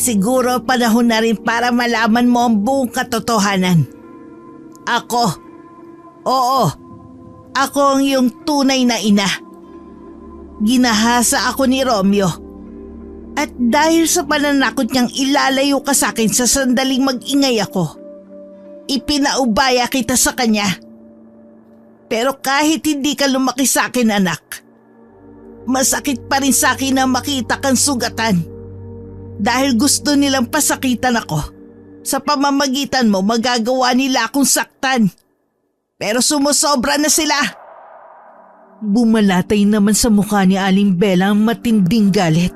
Siguro panahon na rin para malaman mo ang buong katotohanan. Ako ang iyong tunay na ina. Ginahasa ako ni Romeo. At dahil sa pananakot niyang ilalayo ka sa akin sa sandaling mag-ingay ako, ipinaubaya kita sa kanya. Pero kahit hindi ka lumaki sa akin, anak, masakit pa rin sa akin na makita kang sugatan. Dahil gusto nilang pasakitan ako. Sa pamamagitan mo, magagawa nila akong saktan. Pero sumusobra na sila. Bumalatay naman sa mukha ni Aling Bella ang matinding galit.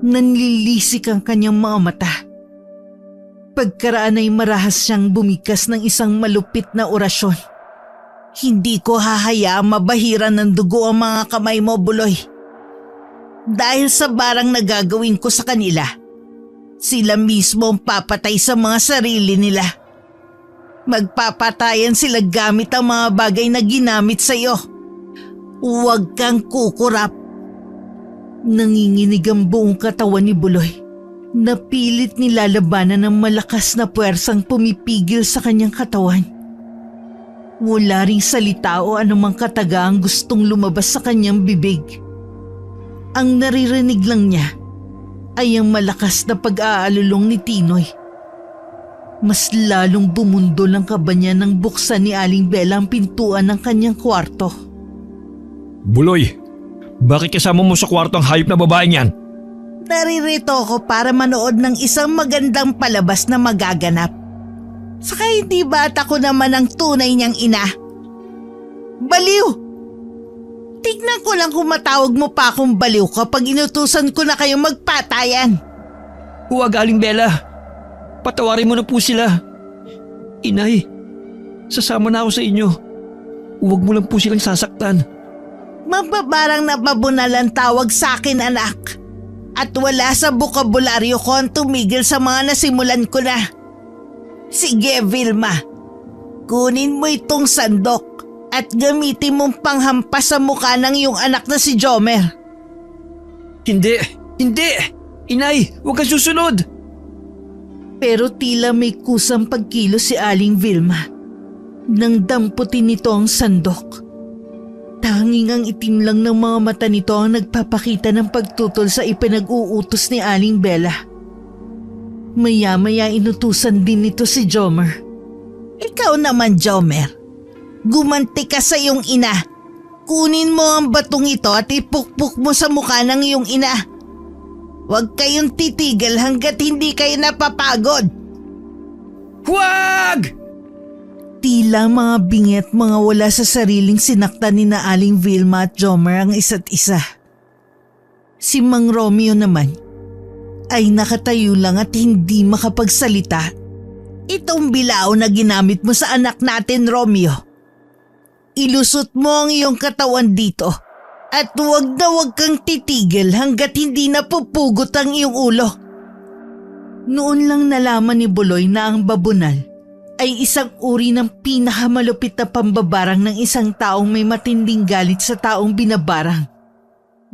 Nanlilisik ang kanyang mga mata. Pagkaraan ay marahas siyang bumikas ng isang malupit na orasyon. Hindi ko hahayaang mabahiran ng dugo ang mga kamay mo, Buloy. Dahil sa barang na gagawin ko sa kanila, sila mismo ang papatay sa mga sarili nila. Magpapatayan sila gamit ang mga bagay na ginamit sa iyo. Huwag kang kukurap. Nanginginig ang buong katawan ni Buloy. Napilit nilalabanan ng malakas na puwersang pumipigil sa kanyang katawan. Wala ring salita o anumang kataga ang gustong lumabas sa kanyang bibig. Ang naririnig lang niya ay ang malakas na pag-aalulong ni Tinoy. Mas lalong bumundol ang kaba niya nang buksan ni Aling Bella ang pintuan ng kanyang kwarto. Buloy, bakit kasama mo sa kwarto ang hayop na babaeng yan? Naririto ako para manood ng isang magandang palabas na magaganap. Saka hindi ba't ako naman ang tunay niyang ina? Baliw! Tignan ko lang kung matawag mo pa akong baliw kapag inutusan ko na kayong magpatayan. Huwag, Aling Bella. Patawarin mo na po sila. Inay, sasama na ako sa inyo. Huwag mo lang po silang sasaktan. Mababarang nababunal ang tawag sa akin, anak. At wala sa bukabularyo ko ang tumigil sa mga nasimulan ko na. Sige, Vilma. Kunin mo itong sandok at gamitin mong panghampas sa mukha ng iyong anak na si Jomer. Hindi! Hindi! Inay, huwag kang susunod! Pero tila may kusang pagkilos si Aling Vilma. Nang damputin nito ang sandok. Tanging ang itim lang ng mga mata nito ang nagpapakita ng pagtutol sa ipinag-uutos ni Aling Bella. Maya-maya inutusan din nito si Jomer. Ikaw naman, Jomer. Gumanti ka sa iyong ina. Kunin mo ang batong ito at ipukpuk mo sa mukha ng iyong ina. Huwag kayong titigil hanggat hindi kayo napapagod. Huwag! Tila mga bingi at mga wala sa sariling sinaktan ni na Aling Vilma at Jomer ang isa't isa. Si Mang Romeo naman ay nakatayo lang at hindi makapagsalita. Itong bilao na ginamit mo sa anak natin, Romeo. Ilusot mo ang iyong katawan dito at huwag na huwag kang titigil hanggat hindi napupugot ang iyong ulo. Noon lang nalaman ni Buloy na ang babunal ay isang uri ng pinakamalupit na pambabarang ng isang taong may matinding galit sa taong binabarang.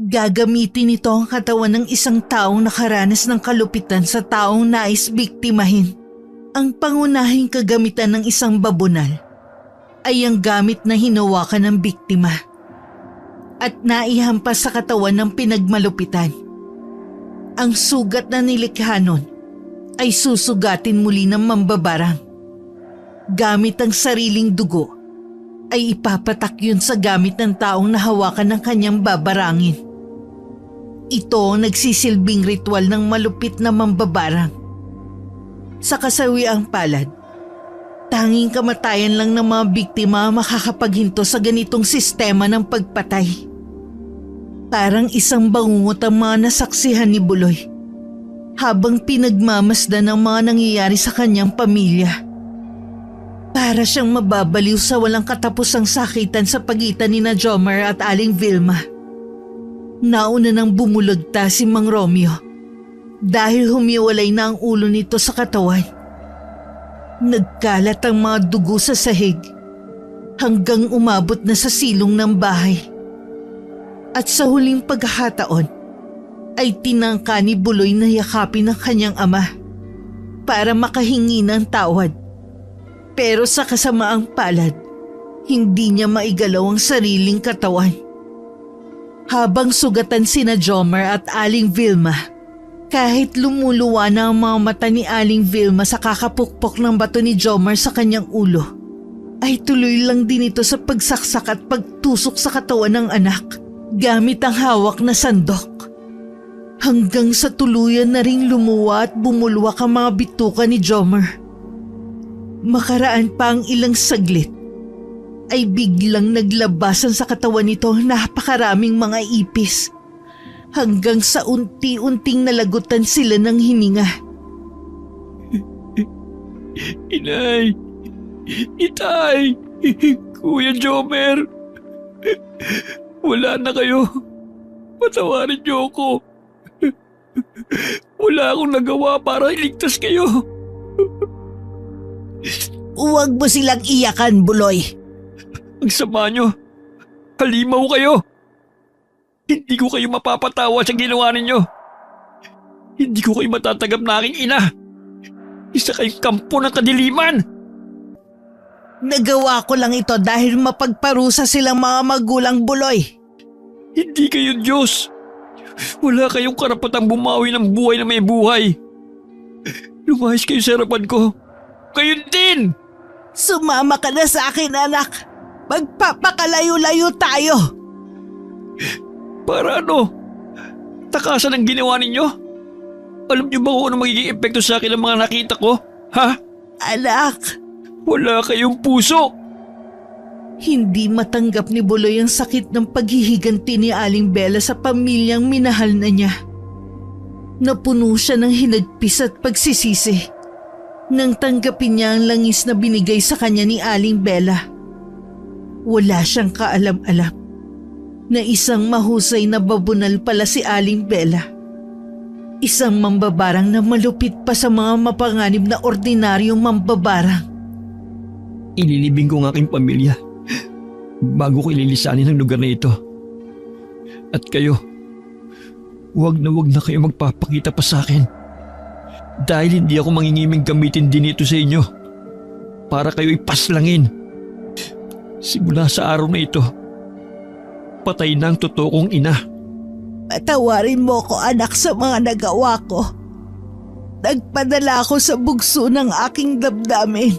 Gagamitin nito ang katawan ng isang taong nakaranas ng kalupitan sa taong nais biktimahin. Ang pangunahing kagamitan ng isang babunal ay ang gamit na hinawakan ng biktima at naihampas sa katawan ng pinagmalupitan. Ang sugat na nilikha nun ay susugatin muli ng mambabarang. Gamit ang sariling dugo ay ipapatak yun sa gamit ng taong nahawakan ng kanyang babarangin. Ito ang nagsisilbing ritual ng malupit na mambabarang. Sa kasawiang palad, tanging kamatayan lang ng mga biktima makakapaghinto sa ganitong sistema ng pagpatay. Parang isang bangungot ang mga nasaksihan ni Buloy habang pinagmamasdan ang mga nangyayari sa kanyang pamilya. Para siyang mababaliw sa walang katapusang sakitan sa pagitan ni na Jomer at Aling Vilma. Nauna nang bumulagta si Mang Romeo dahil humiwalay na ang ulo nito sa katawan. Nagkalat ang mga dugo sa sahig hanggang umabot na sa silong ng bahay. At sa huling pagkakataon ay tinangka ni Buloy na yakapin ang kanyang ama para makahingi ng tawad. Pero sa kasamaang palad, hindi niya maigalaw ang sariling katawan. Habang sugatan sina Jomer at Aling Vilma, kahit lumuluwa na ang mga mata ni Aling Vilma sa kakapukpok ng bato ni Jomer sa kanyang ulo, ay tuloy lang din ito sa pagsaksak at pagtusok sa katawan ng anak gamit ang hawak na sandok. Hanggang sa tuluyan na ring lumuwa at bumulwak ang mga bituka ni Jomer. Makaraan pa ang ilang saglit, ay biglang naglabasan sa katawan nito ang napakaraming mga ipis hanggang sa unti-unting nalagutan sila ng hininga. Inay! Itay! Kuya Jomer! Wala na kayo. Patawarin niyo ako. Wala akong nagawa para iligtas kayo. Huwag mo silang iyakan, Buloy. Ang sama nyo. Halimaw kayo. Hindi ko kayo mapapatawa sa ginawa ninyo. Hindi ko kayo matatanggap na aking ina. Isa kayong kampo ng kadiliman. Nagawa ko lang ito dahil mapagparusa silang mga magulang, Buloy. Hindi kayo Diyos. Wala kayong karapatang bumawi ng buhay na may buhay. Lumayas kayo sa harapan ko. Kayo din! Sumama ka na sa akin, anak. Magpapakalayo-layo tayo. Para ano? Takasan ang ginawa ninyo? Alam niyo ba kung ano magiging epekto sa akin ng mga nakita ko? Ha? Anak. Wala kayong puso. Hindi matanggap ni Buloy ang sakit ng paghihiganti ni Aling Bella sa pamilyang minahal na niya. Napuno siya ng hinagpis at pagsisisi nang tanggapin niya ang langis na binigay sa kanya ni Aling Bella. Wala siyang kaalam-alam na isang mahusay na babunal pala si Aling Bella. Isang mambabarang na malupit pa sa mga mapanganib na ordinaryong mambabarang. Ililibing ko ang aking pamilya bago ko ililisanin ang lugar na ito. At kayo, huwag na kayo magpapakita pa sa akin. Dahil hindi ako mangingiming gamitin din ito sa inyo para kayo ipaslangin. Simula sa araw na ito, patay na ang totoo kong ina. Patawarin mo ko anak sa mga nagawa ko. Nagpadala ako sa bugso ng aking damdamin.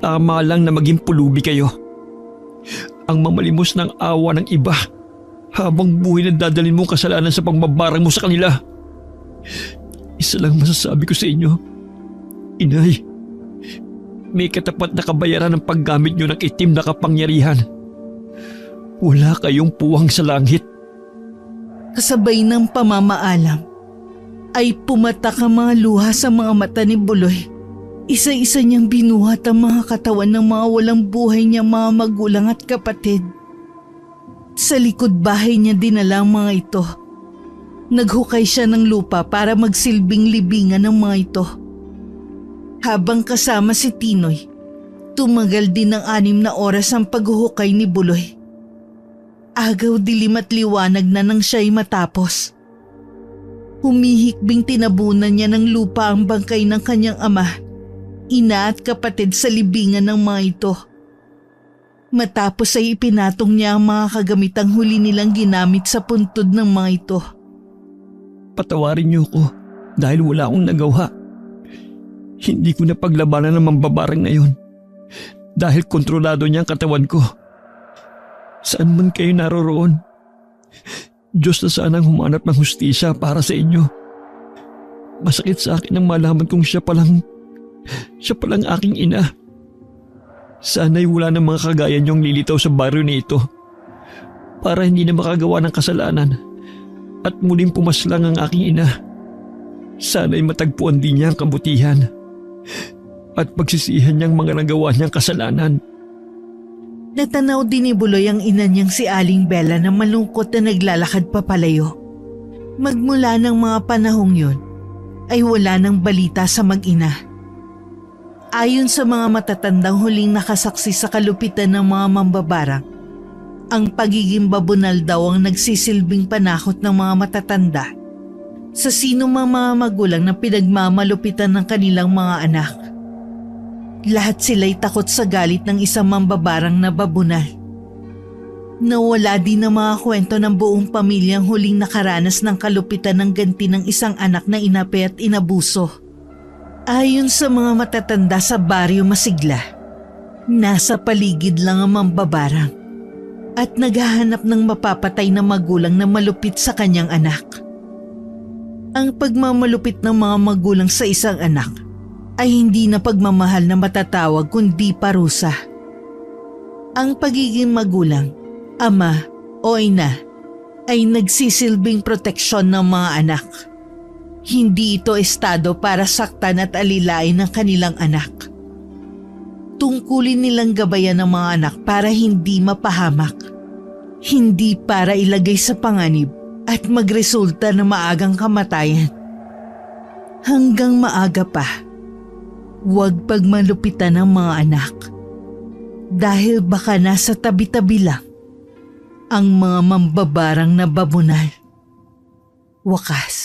Tama lang na maging pulubi kayo. Ang mamalimos ng awa ng iba habang buhay na dadalhin mong kasalanan sa pagbabarang mo sa kanila. Isa lang masasabi ko sa inyo, Inay, may katapat na kabayaran ng paggamit nyo ng itim na kapangyarihan. Wala kayong puwang sa langit. Kasabay ng pamamaalam ay pumatak ang mga luha sa mga mata ni Buloy. Isa-isa niyang binuhat ang mga katawan ng mga walang buhay niyang mga magulang at kapatid. Sa likod bahay niya dinala ang mga ito. Naghukay siya ng lupa para magsilbing libingan ng mga ito. Habang kasama si Tinoy, tumagal din ng 6 na oras ang paghuhukay ni Buloy. Agaw dilim at liwanag na nang siya'y matapos. Humihikbing tinabunan niya ng lupa ang bangkay ng kanyang ama, ina at kapatid sa libingan ng mga ito. Matapos ay ipinatong niya ang mga kagamitang huli nilang ginamit sa puntod ng mga ito. Patawarin niyo ko dahil wala akong nagawa. Hindi ko na paglabanan ng mambabarang na yon dahil kontrolado niya ang katawan ko. Saan man kayo naroroon, Diyos na sanang humanap ng hustisya para sa inyo. Masakit sa akin ang malaman kong siya palang aking ina. Sana'y wala ng mga kagaya niyong lilitaw sa baryo na ito para hindi na makagawa ng kasalanan at muling pumaslang ang aking ina. Sana'y matagpuan din niya ang kabutihan at pagsisihan niyang mga nagawa niyang kasalanan. Natanaw din ni Buloy ang ina niyang si Aling Bella na malungkot na naglalakad papalayo. Magmula ng mga panahong yun, ay wala nang balita sa mag-ina. Ayon sa mga matatandang huling nakasaksi sa kalupitan ng mga mambabarang, ang pagiging babunal daw ang nagsisilbing panakot ng mga matatanda sa sino mang mga magulang na pinagmamalupitan ng kanilang mga anak. Lahat sila'y takot sa galit ng isang mambabarang na babunal. Nawala din ang mga kwento ng buong pamilyang huling nakaranas ng kalupitan ng ganti ng isang anak na inapi at inabuso. Ayon sa mga matatanda sa baryo Masigla, nasa paligid lang ang mambabarang at naghahanap ng mapapatay na magulang na malupit sa kanyang anak. Ang pagmamalupit ng mga magulang sa isang anak ay hindi na pagmamahal na matatawag kundi parusa. Ang pagiging magulang, ama o ina ay nagsisilbing proteksyon ng mga anak. Hindi ito estado para saktan at alilain ng kanilang anak. Tungkulin nilang gabayan ng mga anak para hindi mapahamak. Hindi para ilagay sa panganib at magresulta ng maagang kamatayan. Hanggang maaga pa, huwag pagmalupitan ng mga anak dahil baka nasa tabi-tabi lang ang mga mambabarang na babunal. Wakas.